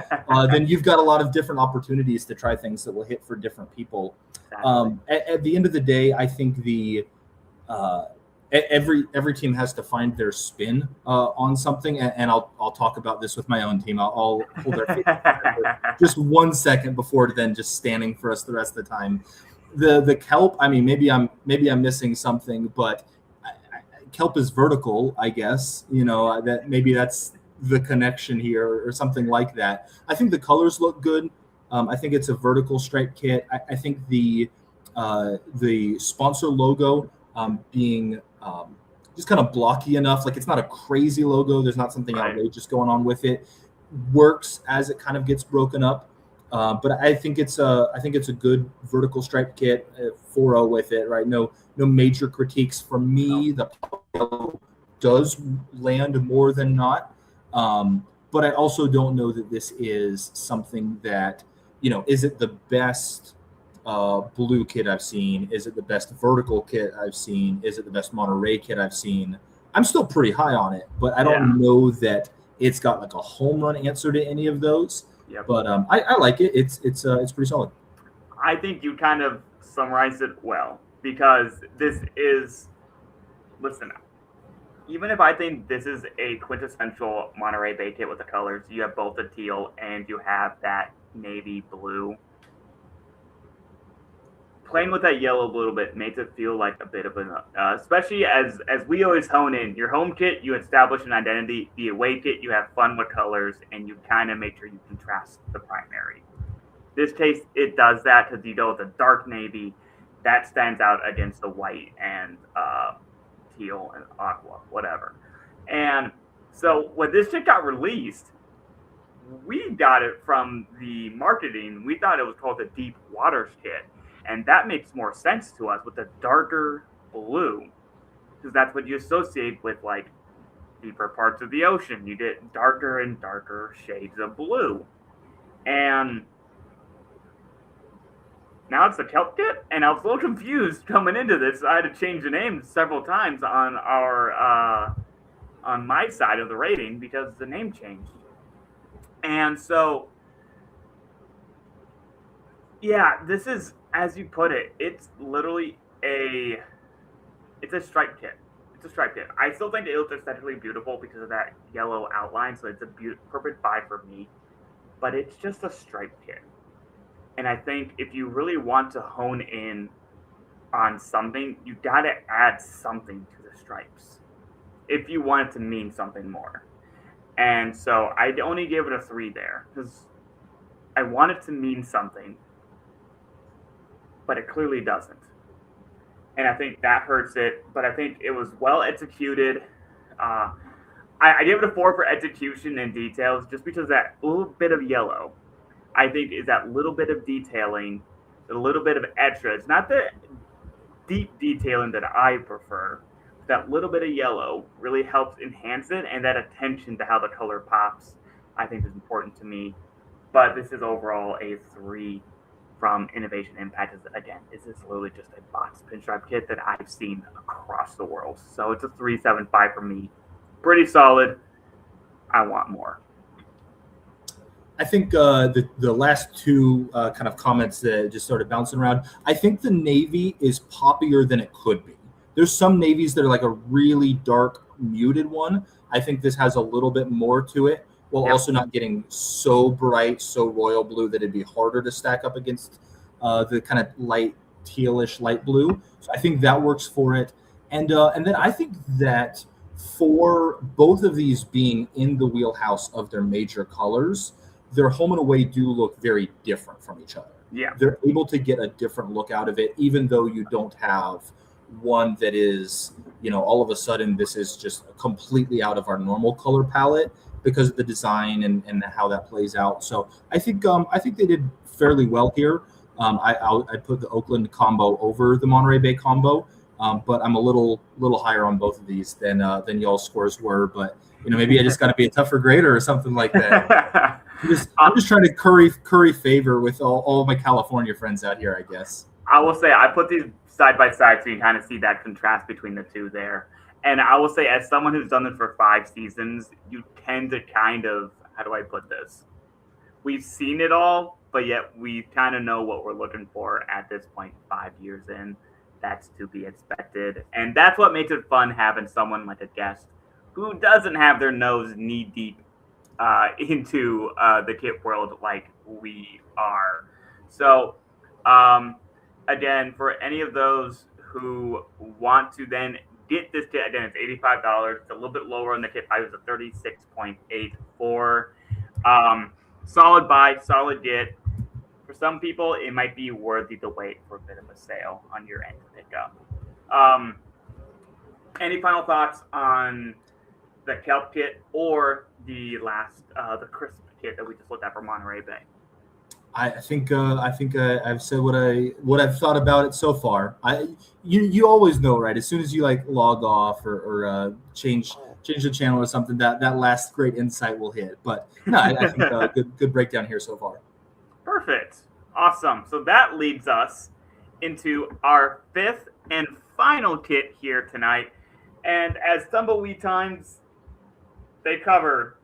then you've got a lot of different opportunities to try things that will hit for different people. Exactly. At the end of the day, I think every team has to find their spin on something, and I'll talk about this with my own team. I'll hold their feet just 1 second before then just standing for us the rest of the time. The kelp, I mean, maybe I'm missing something, but kelp is vertical, I guess. That maybe that's the connection here or something like that. I think the colors look good. I think it's a vertical stripe kit. I think the sponsor logo being just kind of blocky enough, like it's not a crazy logo, there's not something outrageous going on with it, works as it kind of gets broken up. But I think it's a good vertical stripe kit, 4.0 with it, right? No major critiques from me. The yellow does land more than not, but I also don't know that this is something that, is it the best blue kit I've seen? Is it the best vertical kit I've seen? Is it the best Monterey kit I've seen? I'm still pretty high on it, but I don't know that it's got like a home run answer to any of those. Yep. But I like it. It's pretty solid. I think you kind of summarized it well, because this is, listen, even if I think this is a quintessential Monterey Bay kit with the colors, you have both the teal and you have that navy blue. Playing with that yellow a little bit makes it feel like a bit of an, especially as we always hone in. Your home kit, you establish an identity. The away kit, you have fun with colors, and you kind of make sure you contrast the primary. This case, it does that because you go with a dark navy that stands out against the white and teal and aqua, whatever. And so when this shit got released, we got it from the marketing. We thought it was called the Deep Waters kit. And that makes more sense to us with the darker blue. because that's what you associate with like deeper parts of the ocean. You get darker and darker shades of blue. And now it's the kelp kit, and I was a little confused coming into this. I had to change the name several times on our on my side of the rating because the name changed. And so, yeah, this is, as you put it, it's literally it's a stripe kit. It's a stripe kit. I still think it looks aesthetically beautiful because of that yellow outline, so it's a perfect buy for me. But it's just a stripe kit. And I think if you really want to hone in on something, you got to add something to the stripes if you want it to mean something more. And so I only gave it a 3 there because I want it to mean something, but it clearly doesn't. And I think that hurts it, but I think it was well executed. I gave it a 4 for execution and details just because that little bit of yellow, I think, is that little bit of detailing, a little bit of extra. It's not the deep detailing that I prefer. That little bit of yellow really helps enhance it, and that attention to how the color pops, I think, is important to me. But this is overall a 3 from Innovation Impact. Again, this is literally just a box pinstripe kit that I've seen across the world. So it's a 3.75 for me. Pretty solid. I want more. I think the last two kind of comments that just started bouncing around. I think the navy is poppier than it could be. There's some navies that are like a really dark, muted one. I think this has a little bit more to it, while also not getting so bright, so royal blue that it'd be harder to stack up against the kind of light tealish light blue. So I think that works for it. And then I think that for both of these being in the wheelhouse of their major colors, their home and away do look very different from each other. Yeah. They're able to get a different look out of it, even though you don't have one that is, all of a sudden this is just completely out of our normal color palette because of the design and how that plays out. So I think they did fairly well here. I put the Oakland combo over the Monterey Bay combo, but I'm a little higher on both of these than y'all's scores were. But maybe I just got to be a tougher grader or something like that. I'm just trying to curry favor with all of my California friends out here, I guess. I will say I put these side by side so you kind of see that contrast between the two there. And I will say, as someone who's done this for 5 seasons, you tend to kind of, how do I put this? We've seen it all, but yet we kind of know what we're looking for at this point 5 years in. That's to be expected. And that's what makes it fun having someone like a guest who doesn't have their nose knee deep into the kit world like we are. So, again, for any of those who want to then get this kit, again, it's $85. It's a little bit lower on the kit price. It's a 36.84. Solid buy, solid get. For some people, it might be worthy to wait for a bit of a sale on your end to pick up. Any final thoughts on the kelp kit or the last, the crisp kit that we just looked at for Monterey Bay? I think I've said what I've thought about it so far. You always know, right? As soon as you like log off or change the channel or something, that last great insight will hit. But no, I think good breakdown here so far. Perfect, awesome. So that leads us into our 5th and final kit here tonight. And as Tumbleweed Times, they cover,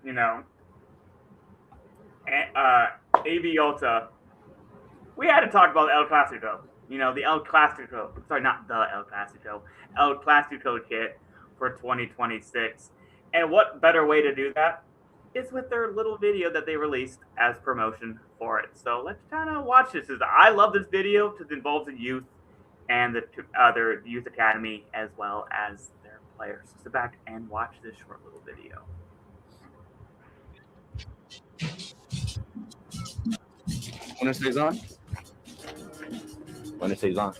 AV Alta, we had to talk about El Clasico. The El Clasico. Sorry, not the El Clasico. El Clasico kit for 2026. And what better way to do that is with their little video that they released as promotion for it. So let's kind of watch this. I love this video because it involves the youth and their youth academy as well as their players. So sit back and watch this short little video. When it stays on? When it stays on.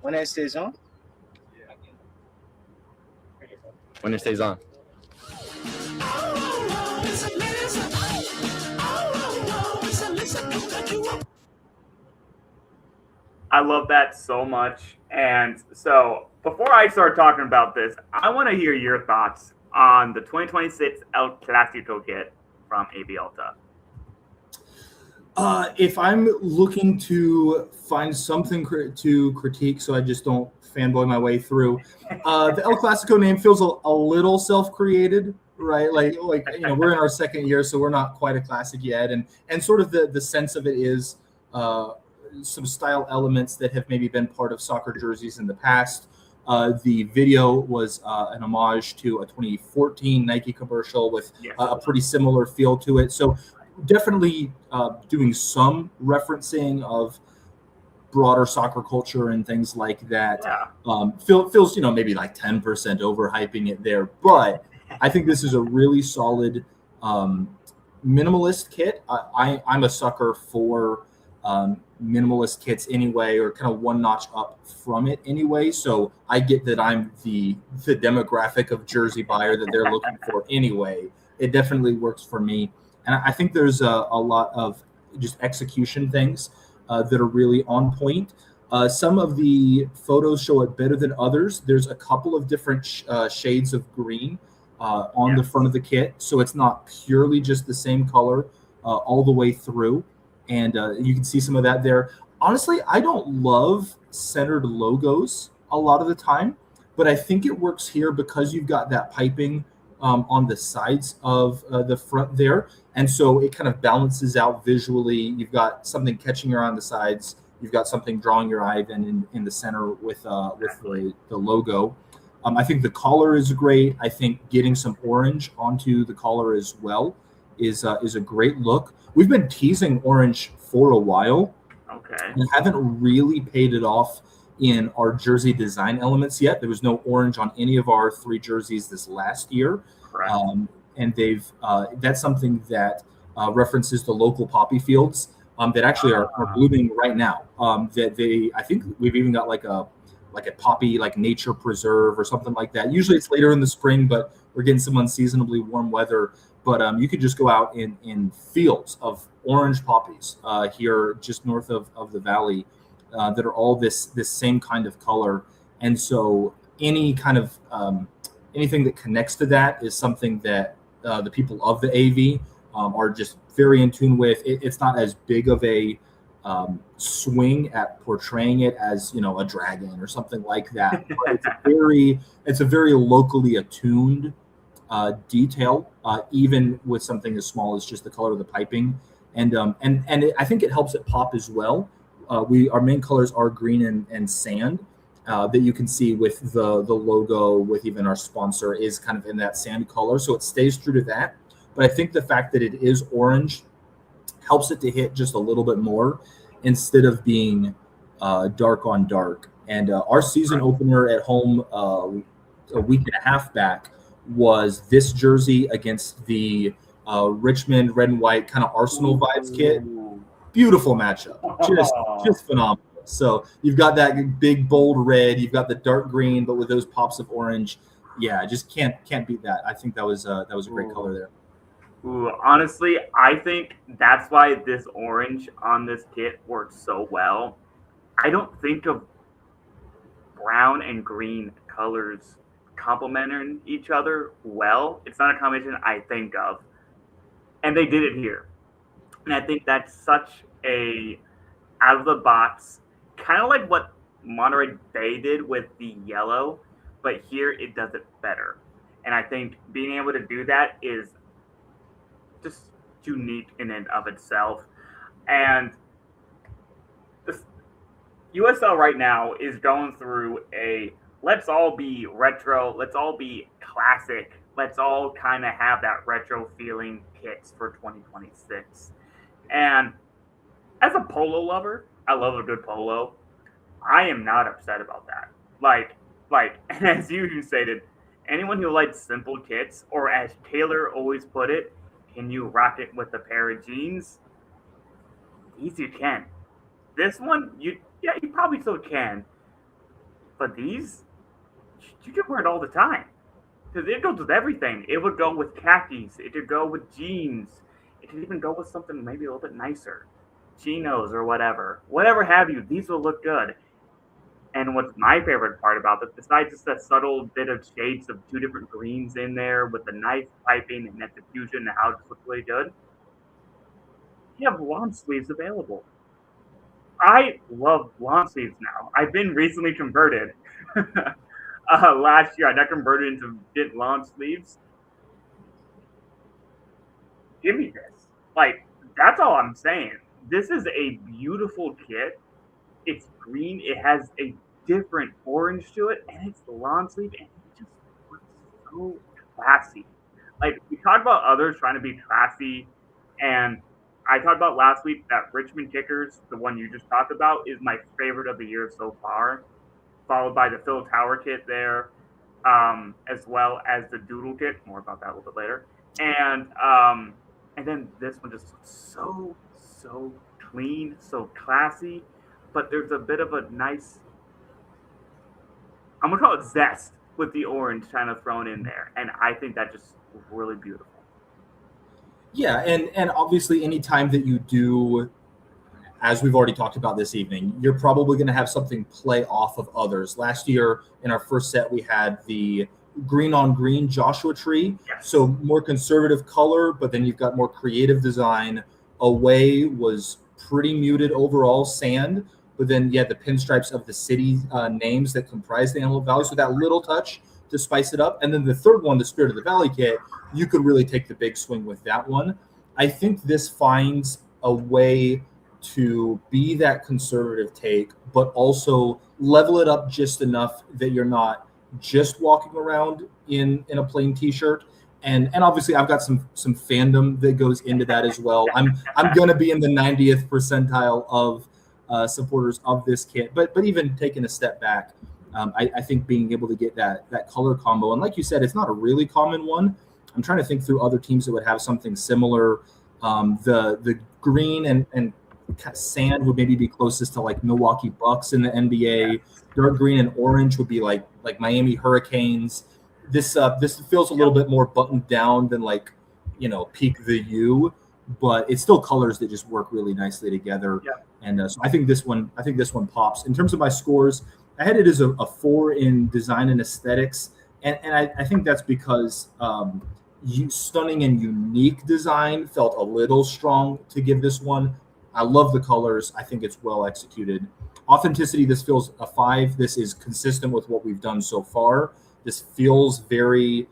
When it stays on. When it stays on. I love that so much. And so, before I start talking about this, I want to hear your thoughts on the 2026 El Clásico kit from AB Alta. If I'm looking to find something to critique, so I just don't fanboy my way through, the El Clasico name feels a little self-created, right? Like we're in our second year, so we're not quite a classic yet, and sort of the sense of it is some style elements that have maybe been part of soccer jerseys in the past. The video was an homage to a 2014 Nike commercial with a pretty similar feel to it. So definitely doing some referencing of broader soccer culture and things like that. Feels maybe like 10% overhyping it there, but I think this is a really solid minimalist kit. I'm a sucker for minimalist kits anyway, or kind of one notch up from it anyway. So I get that I'm the demographic of jersey buyer that they're looking for anyway. It definitely works for me. And I think there's a lot of just execution things that are really on point. Some of the photos show it better than others. There's a couple of different shades of green on the front of the kit. So it's not purely just the same color all the way through. And you can see some of that there. Honestly, I don't love centered logos a lot of the time, but I think it works here because you've got that piping on the sides of the front there. And so it kind of balances out visually. You've got something catching you on the sides. You've got something drawing your eye then in the center with the logo. I think the collar is great. I think getting some orange onto the collar as well is a great look. We've been teasing orange for a while. Okay. We haven't really paid it off in our jersey design elements yet. There was no orange on any of our 3 jerseys this last year. Correct. And they've that's something that references the local poppy fields that actually are blooming right now. I think we've even got like a poppy nature preserve or something like that. Usually it's later in the spring, but we're getting some unseasonably warm weather. But you could just go out in fields of orange poppies here just north of the valley that are all this same kind of color. And so any kind of anything that connects to that is something that the people of the AV are just very in tune with. It's not as big of a swing at portraying it as a dragon or something like that. But it's a very locally attuned detail, even with something as small as just the color of the piping, and I think it helps it pop as well. Our main colors are green and sand. That you can see with the logo, with even our sponsor is kind of in that sand color, so it stays true to that. But I think the fact that it is orange helps it to hit just a little bit more instead of being dark on dark. And our season opener at home a week and a half back was this jersey against the Richmond red and white kind of Arsenal vibes kit. Beautiful matchup, just phenomenal. So you've got that big bold red, you've got the dark green, but with those pops of orange. Yeah, just can't beat that. I think that was a great color there. Ooh, honestly, I think that's why this orange on this kit works so well. I don't think of brown and green colors complementing each other well. It's not a combination I think of. And they did it here. And I think that's such a out of the box, kind of like what Monterey Bay did with the yellow, but here it does it better. And I think being able to do that is just unique in and of itself. And the USL right now is going through a let's all be retro, let's all be classic, let's all kind of have that retro feeling kits for 2026. And as a polo lover, I love a good polo. I am not upset about that. Like, and as you stated, anyone who likes simple kits, or as Taylor always put it, can you rock it with a pair of jeans? These you can. This one, you probably still can. But these, you can wear it all the time. Because it goes with everything. It would go with khakis. It could go with jeans. It could even go with something maybe a little bit nicer. Chinos or whatever. Whatever have you, these will look good. And what's my favorite part about this, besides just that subtle bit of shades of two different greens in there with the nice piping and that diffusion and how it just looks really good, you have lawn sleeves available. I love lawn sleeves now. I've been recently converted. Last year, I got converted into get lawn sleeves. Give me this. Like, that's all I'm saying. This is a beautiful kit. It's green. It has a different orange to it, and it's the lawn sleeve, and it just looks so classy. Like, we talked about others trying to be classy, and I talked about last week that Richmond Kickers, the one you just talked about, is my favorite of the year so far, followed by the Phil Tower kit there, as well as the Doodle kit. More about that a little bit later. And then this one just looks so clean, so classy, but there's a bit of a nice, I'm gonna call it zest with the orange kind of thrown in there, and I think that just really beautiful. Yeah, and obviously any time that you do, as we've already talked about this evening, you're probably going to have something play off of others. Last year in our first set, we had the green on green Joshua tree. Yes. So more conservative color, but then you've got more creative design. Away was pretty muted overall sand, but then the pinstripes of the city names that comprise the Antelope Valley. So that little touch to spice it up. And then the third one, the Spirit of the Valley kit, you could really take the big swing with that one. I think this finds a way to be that conservative take, but also level it up just enough that you're not just walking around in a plain t-shirt. And obviously I've got some fandom that goes into that as well. I'm gonna be in the 90th percentile of supporters of this kit, but even taking a step back, I think being able to get that color combo, and like you said, it's not a really common one. I'm trying to think through other teams that would have something similar. The green and sand would maybe be closest to like Milwaukee Bucks in the NBA. Dark green and orange would be like Miami Hurricanes. This feels a little bit more buttoned down than like, peak the U, but it's still colors that just work really nicely together. Yeah. And so I think this one pops. In terms of my scores, I had it as a 4 in design and aesthetics, and I think that's because stunning and unique design felt a little strong to give this one. I love the colors. I think it's well executed. Authenticity, this feels a 5. This is consistent with what we've done so far. This feels very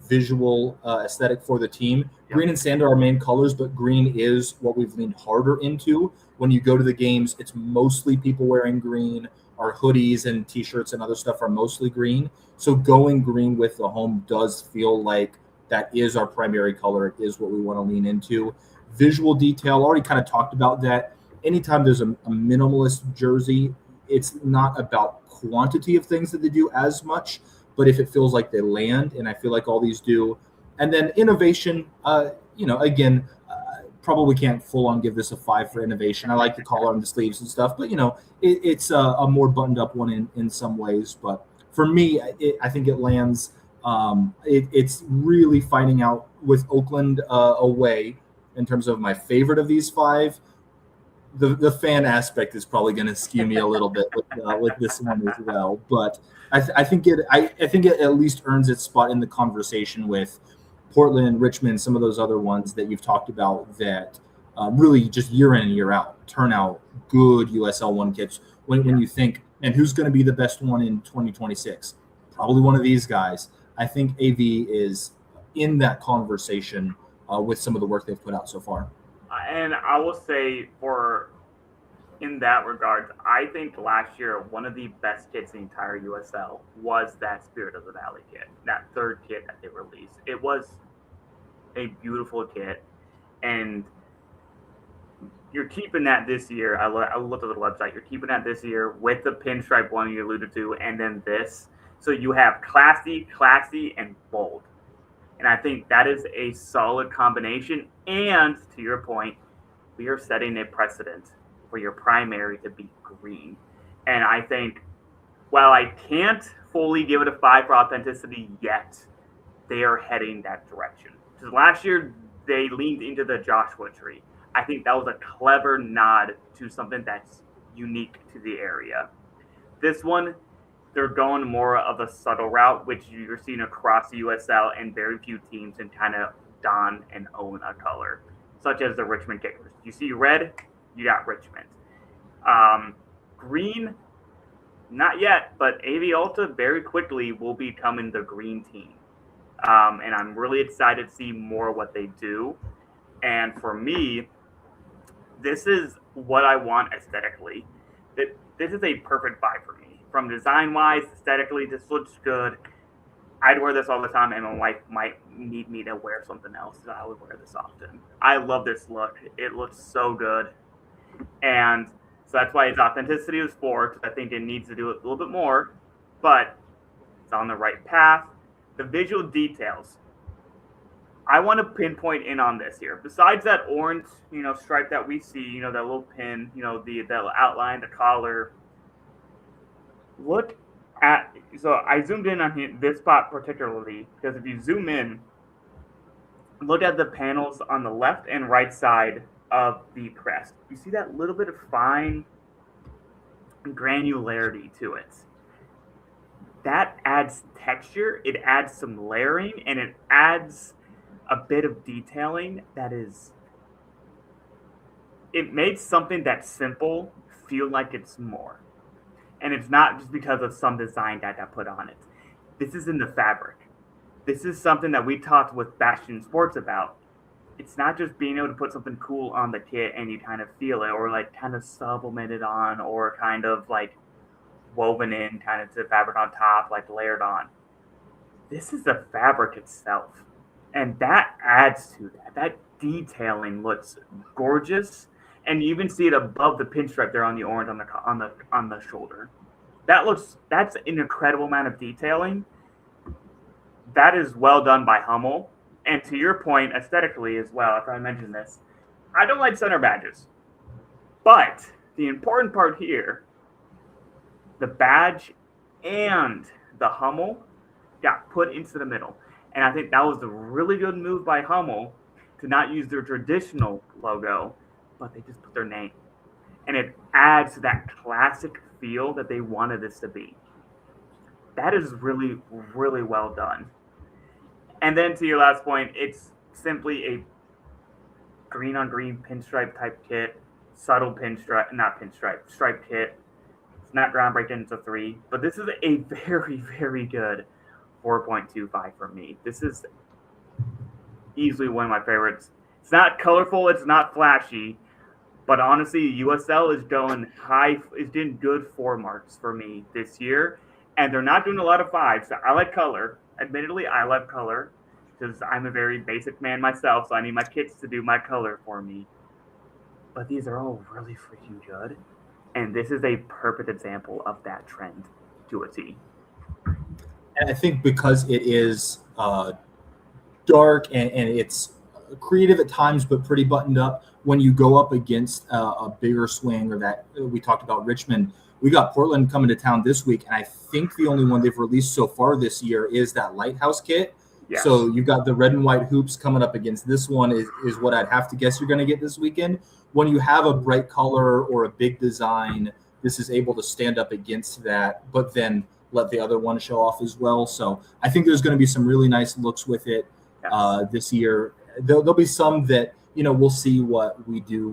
visual aesthetic for the team. Yeah. Green and sand are our main colors, but green is what we've leaned harder into. When you go to the games, it's mostly people wearing green. Our hoodies and t-shirts and other stuff are mostly green. So going green with the home does feel like that is our primary color. It is what we want to lean into. Visual detail, already kind of talked about that. Anytime there's a minimalist jersey, it's not about quantity of things that they do as much, but if it feels like they land, and I feel like all these do. And then innovation, again, probably can't full on give this a 5 for innovation. I like the collar and the sleeves and stuff, but it's a more buttoned up one in some ways. But for me, I think it lands. It's really fighting out with Oakland away in terms of my favorite of these 5. The fan aspect is probably going to skew me a little bit with this one as well. But I think it at least earns its spot in the conversation with Portland, Richmond, some of those other ones that you've talked about that really just year in and year out turn out good USL 1 kits. When you think, and who's going to be the best one in 2026? Probably one of these guys. I think AV is in that conversation with some of the work they've put out so far. And I will say, in that regard, I think last year one of the best kits in the entire USL was that Spirit of the Valley kit, that third kit that they released. It was a beautiful kit, and you're keeping that this year. I looked at the website. You're keeping that this year with the pinstripe one you alluded to, and then this. So you have classy, and bold. And I think that is a solid combination. And to your point, we are setting a precedent for your primary to be green. And I think while I can't fully give it a 5 for authenticity yet, they are heading that direction. Because last year, they leaned into the Joshua tree. I think that was a clever nod to something that's unique to the area. This one, they're going more of a subtle route, which you're seeing across the USL, and very few teams can kind of don and own a color, such as the Richmond Kickers. You see red, you got Richmond. Green, not yet, but AV Alta very quickly will be becoming the green team. And I'm really excited to see more of what they do. And for me, this is what I want aesthetically. This is a perfect buy for me. From design-wise, aesthetically, this looks good. I'd wear this all the time, and my wife might need me to wear something else. So I would wear this often. I love this look. It looks so good. And so that's why its authenticity is 4, because I think it needs to do it a little bit more. But it's on the right path. The visual details. I want to pinpoint in on this here. Besides that orange, stripe that we see, that little pin, the outline, the collar. Look at, so I zoomed in on this spot particularly, because if you zoom in, look at the panels on the left and right side of the crest. You see that little bit of fine granularity to it. That adds texture, it adds some layering, and it adds a bit of detailing it makes something that's simple feel like it's more. And it's not just because of some design that I put on it. This is in the fabric. This is something that we talked with Bastion Sports about. It's not just being able to put something cool on the kit and you kind of feel it, or like kind of supplement it on, or kind of like woven in kind of to the fabric on top, like layered on. This is the fabric itself. And that adds to that. That detailing looks gorgeous. And you even see it above the pinstripe there on the orange on the shoulder. That's an incredible amount of detailing. That is well done by Hummel. And to your point, aesthetically as well, after I mentioned this, I don't like center badges. But the important part here, the badge and the Hummel got put into the middle. And I think that was a really good move by Hummel to not use their traditional logo, but they just put their name. And it adds to that classic feel that they wanted this to be. That is really, really well done. And then to your last point, it's simply a green on green pinstripe type kit, subtle striped kit. It's not groundbreaking, it's a 3, but this is a very, very good 4.25 for me. This is easily one of my favorites. It's not colorful, it's not flashy, but honestly, USL is doing good 4 marks for me this year, and they're not doing a lot of 5s. So I like color. Admittedly, I love color because I'm a very basic man myself, so I need my kits to do my color for me. But these are all really freaking good, and this is a perfect example of that trend to a T. And I think because it is dark and it's creative at times, but pretty buttoned up, when you go up against a bigger swing, or that we talked about Richmond, we got Portland coming to town this week, and I think the only one they've released so far this year is that Lighthouse kit. Yes. So you've got the red and white hoops coming up against this one is what I'd have to guess you're going to get this weekend. When you have a bright color or a big design, this is able to stand up against that, but then let the other one show off as well. So I think there's going to be some really nice looks with it this year. There'll be some that, we'll see what we do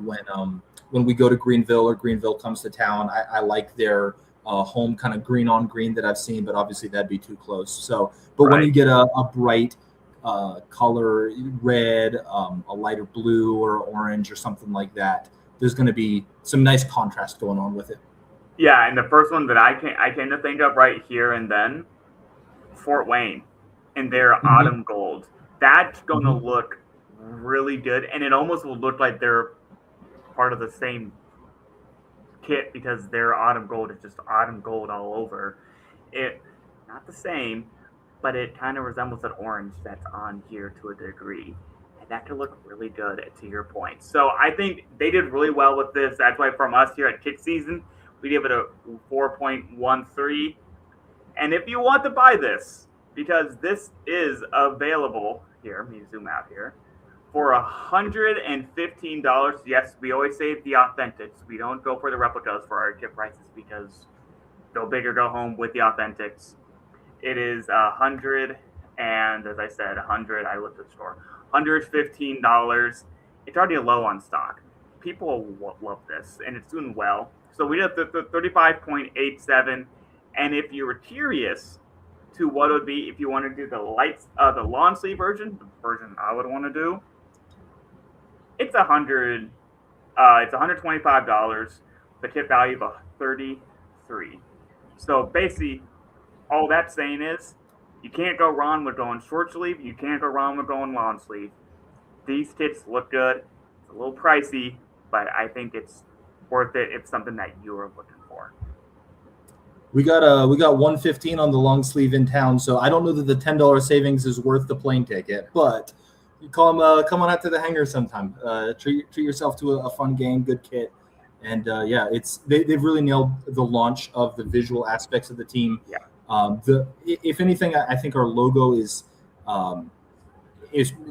when we go to Greenville or Greenville comes to town. I like their home kind of green on green that I've seen, but obviously that'd be too close. So, but when you get a bright color, red, a lighter blue or orange or something like that, there's going to be some nice contrast going on with it. Yeah, and the first one that I came to think of right here and then, Fort Wayne and their autumn gold. That's going to look really good, and it almost will look like they're part of the same kit because their autumn gold is just autumn gold all over. It not the same, but it kind of resembles that orange that's on here to a degree. And that could look really good, to your point. So I think they did really well with this. That's why from us here at KitSZN, we give it a 4.13. And if you want to buy this, because this is available here, let me zoom out here, for $115. Yes, we always save the authentics. We don't go for the replicas for our kit prices because go big or go home with the authentics. It is $100, and as I said, $100. I looked at the store, $115. It's already low on stock. People love this, and it's doing well. So we did the 35.87, and if you were curious to what it would be if you want to do the the lawn sleeve version, the version I would want to do, it's $125. The kit value of $33. So basically, all that's saying is you can't go wrong with going short sleeve. You can't go wrong with going long sleeve. These kits look good. It's a little pricey, but I think it's worth it if something that you are looking for. We got $115 on the long sleeve in town, so I don't know that the $10 savings is worth the plane ticket, but you come on out to the hangar sometime. Treat yourself to a fun game, good kit, and they've really nailed the launch of the visual aspects of the team. Yeah. If anything, I think our logo is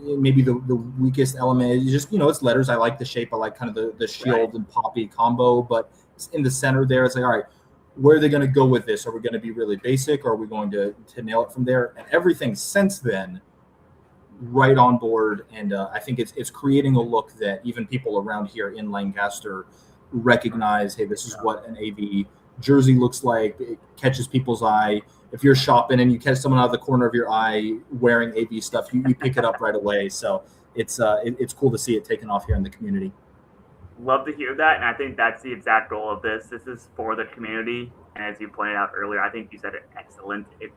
maybe the weakest element. It's just, it's letters. I like the shape. I like kind of the shield and poppy combo, but in the center there, it's like, all right, where are they going to go with this? Are we going to be really basic, or are we going to nail it from there? And everything since then, right on board. And I think it's creating a look that even people around here in Lancaster recognize, hey, this is what an AV jersey looks like. It catches people's eye. If you're shopping and you catch someone out of the corner of your eye wearing AV stuff, you pick it up right away. So it's cool to see it taken off here in the community. Love to hear that, and I think that's the exact goal of this. This is for the community, and as you pointed out earlier, I think you said it excellent. It's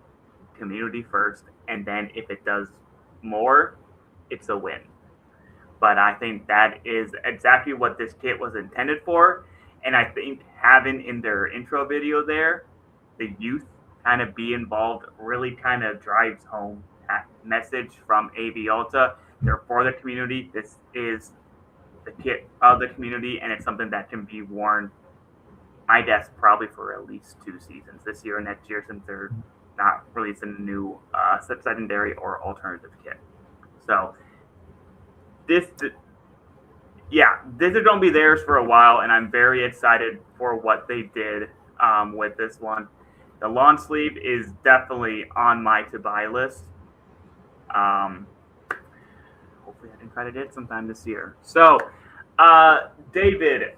community first, and then if it does more, it's a win. But I think that is exactly what this kit was intended for, and I think having in their intro video there, the youth kind of be involved really kind of drives home that message from AV Alta. They're for the community. This is the kit of the community, and it's something that can be worn, I guess, probably for at least 2 seasons, this year and next year, since they're not releasing a new secondary or alternative kit. So this is going to be theirs for a while, and I'm very excited for what they did with this one. The lawn sleeve is definitely on my to-buy list. Hopefully I can try to get it sometime this year. So, David,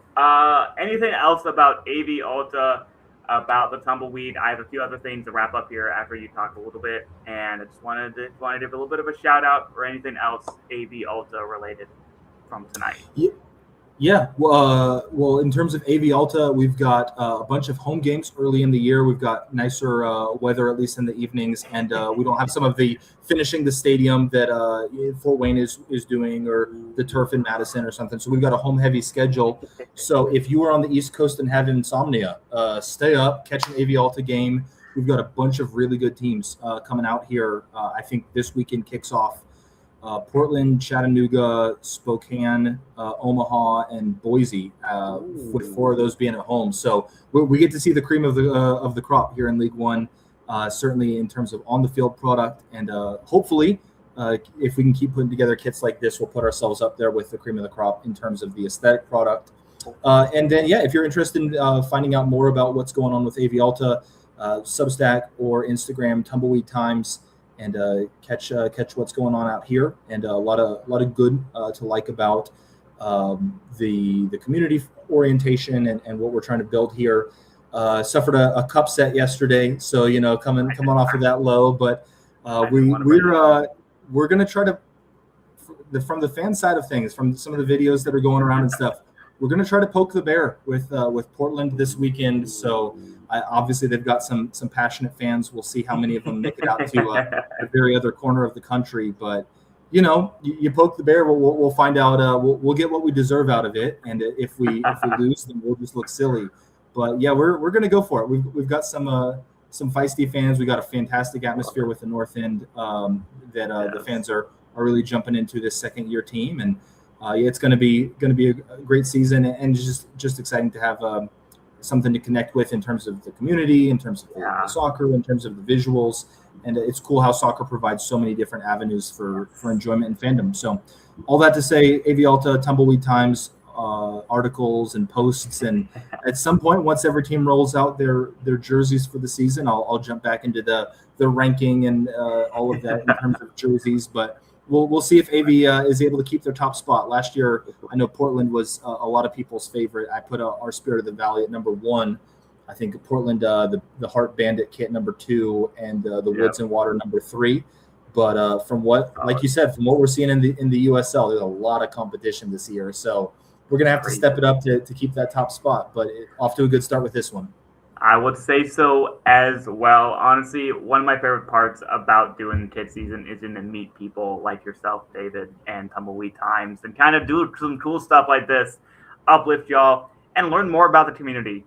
anything else about AV Alta, about the Tumbleweed? I have a few other things to wrap up here after you talk a little bit, and I just wanted to give a little bit of a shout out or anything else AV Alta related from tonight. Yeah. Well, in terms of AV Alta, we've got a bunch of home games early in the year. We've got nicer weather, at least in the evenings, and we don't have some of the finishing the stadium that Fort Wayne is doing, or the turf in Madison or something. So we've got a home-heavy schedule. So if you are on the East Coast and have insomnia, stay up, catch an AV Alta game. We've got a bunch of really good teams coming out here. I think this weekend kicks off Portland, Chattanooga, Spokane, Omaha, and Boise, with 4 of those being at home. So we get to see the cream of the crop here in League One, certainly in terms of on the field product, and hopefully, if we can keep putting together kits like this, we'll put ourselves up there with the cream of the crop in terms of the aesthetic product. And then, if you're interested in finding out more about what's going on with AV Alta, Substack or Instagram, Tumbleweed Times. And catch what's going on out here, and a lot of good to like about the community orientation and what we're trying to build here. Suffered a cup set yesterday, so coming off of that low, but we're gonna try to, from the fan side of things, from some of the videos that are going around and stuff, we're gonna try to poke the bear with Portland this weekend. So. Obviously, they've got some passionate fans. We'll see how many of them make it out to the very other corner of the country. But you poke the bear, we'll find out. We'll get what we deserve out of it. And if we lose, then we'll just look silly. But we're gonna go for it. We've got some feisty fans. We got a fantastic atmosphere with the North End that the fans are really jumping into this second-year team. And it's gonna be a great season, and just exciting to have. something to connect with in terms of the community, in terms of the soccer, in terms of the visuals. And it's cool how soccer provides so many different avenues for enjoyment and fandom. So all that to say, AV Alta, Tumbleweed Times, articles and posts. And at some point, once every team rolls out their jerseys for the season, I'll jump back into the ranking and all of that in terms of jerseys. But we'll see if AV is able to keep their top spot. Last year, I know Portland was a lot of people's favorite. I put our Spirit of the Valley at number 1. I think Portland, the Heart Bandit kit number 2, and the Woods and Water number 3. But from what, like you said, from what we're seeing in the USL, there's a lot of competition this year. So we're gonna have to step it up to keep that top spot. But off to a good start with this one. I would say so as well. Honestly, one of my favorite parts about doing kid season is to meet people like yourself, David, and Tumbleweed Times, and kind of do some cool stuff like this, uplift y'all, and learn more about the community.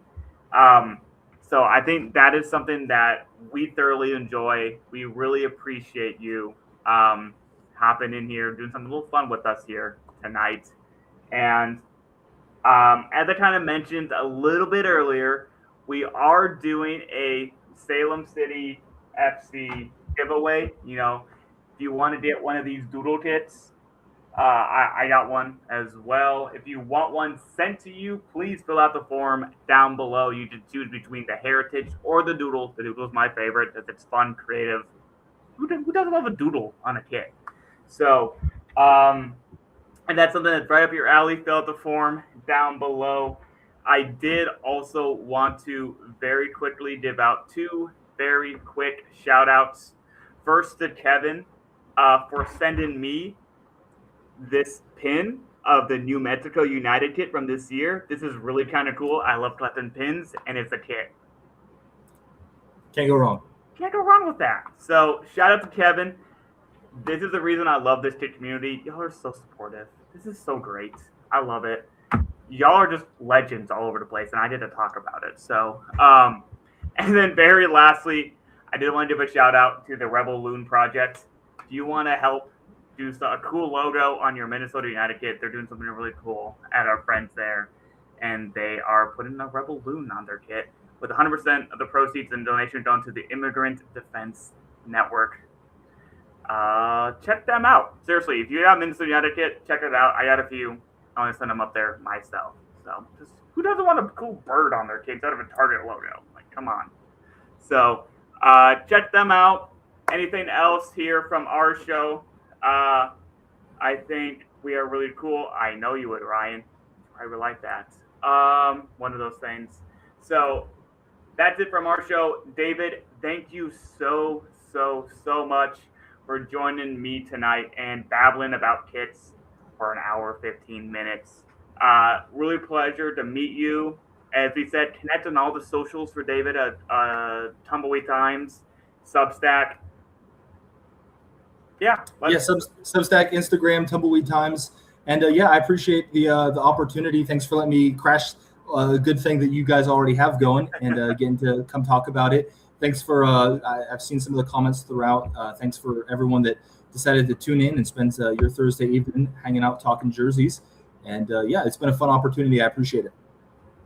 So I think that is something that we thoroughly enjoy. We really appreciate you hopping in here, doing something a little fun with us here tonight. And as I kind of mentioned a little bit earlier, we are doing a Salem City FC giveaway. You know, if you want to get one of these doodle kits, I got one as well. If you want one sent to you, please fill out the form down below. You can choose between the Heritage or the Doodle. The Doodle is my favorite because it's fun, creative. Who doesn't love a doodle on a kit? So, and that's something that's right up your alley. Fill out the form down below. I did also want to very quickly give out 2 very quick shout outs. First to Kevin for sending me this pin of the New Mexico United kit from this year. This is really kind of cool. I love collecting pins, and it's a kit. Can't go wrong. Can't go wrong with that. So shout out to Kevin. This is the reason I love this kit community. Y'all are so supportive. This is so great. I love it. Y'all are just legends all over the place, and I get to talk about it. So, and then very lastly, I did want to give a shout out to the Rebel Loon Project. If you want to help do a cool logo on your Minnesota United kit, they're doing something really cool at our friends there, and they are putting a Rebel Loon on their kit with 100% of the proceeds and donation done to the Immigrant Defense Network. Check them out. Seriously, if you have Minnesota United kit, check it out. I got a few. I want to send them up there myself. So, just who doesn't want a cool bird on their kit instead of a Target logo? Like, come on. So, check them out. Anything else here from our show? I think we are really cool. I know you would, Ryan. I would like that. One of those things. So that's it from our show. David, thank you so much for joining me tonight and babbling about kits for an hour, 15 minutes. Really pleasure to meet you. As we said, connect on all the socials for David at Tumbleweed Times, Substack. Substack, Instagram, Tumbleweed Times, and I appreciate the opportunity. Thanks for letting me crash a good thing that you guys already have going, and getting to come talk about it. Thanks for I've seen some of the comments throughout. Thanks for everyone that decided to tune in and spend your Thursday evening hanging out talking jerseys. And it's been a fun opportunity. I appreciate it.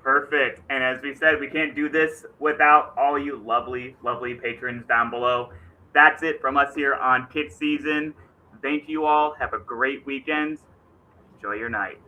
Perfect. And as we said, we can't do this without all you lovely patrons down below. That's it from us here on KitSZN. Thank you all. Have a great weekend. Enjoy your night.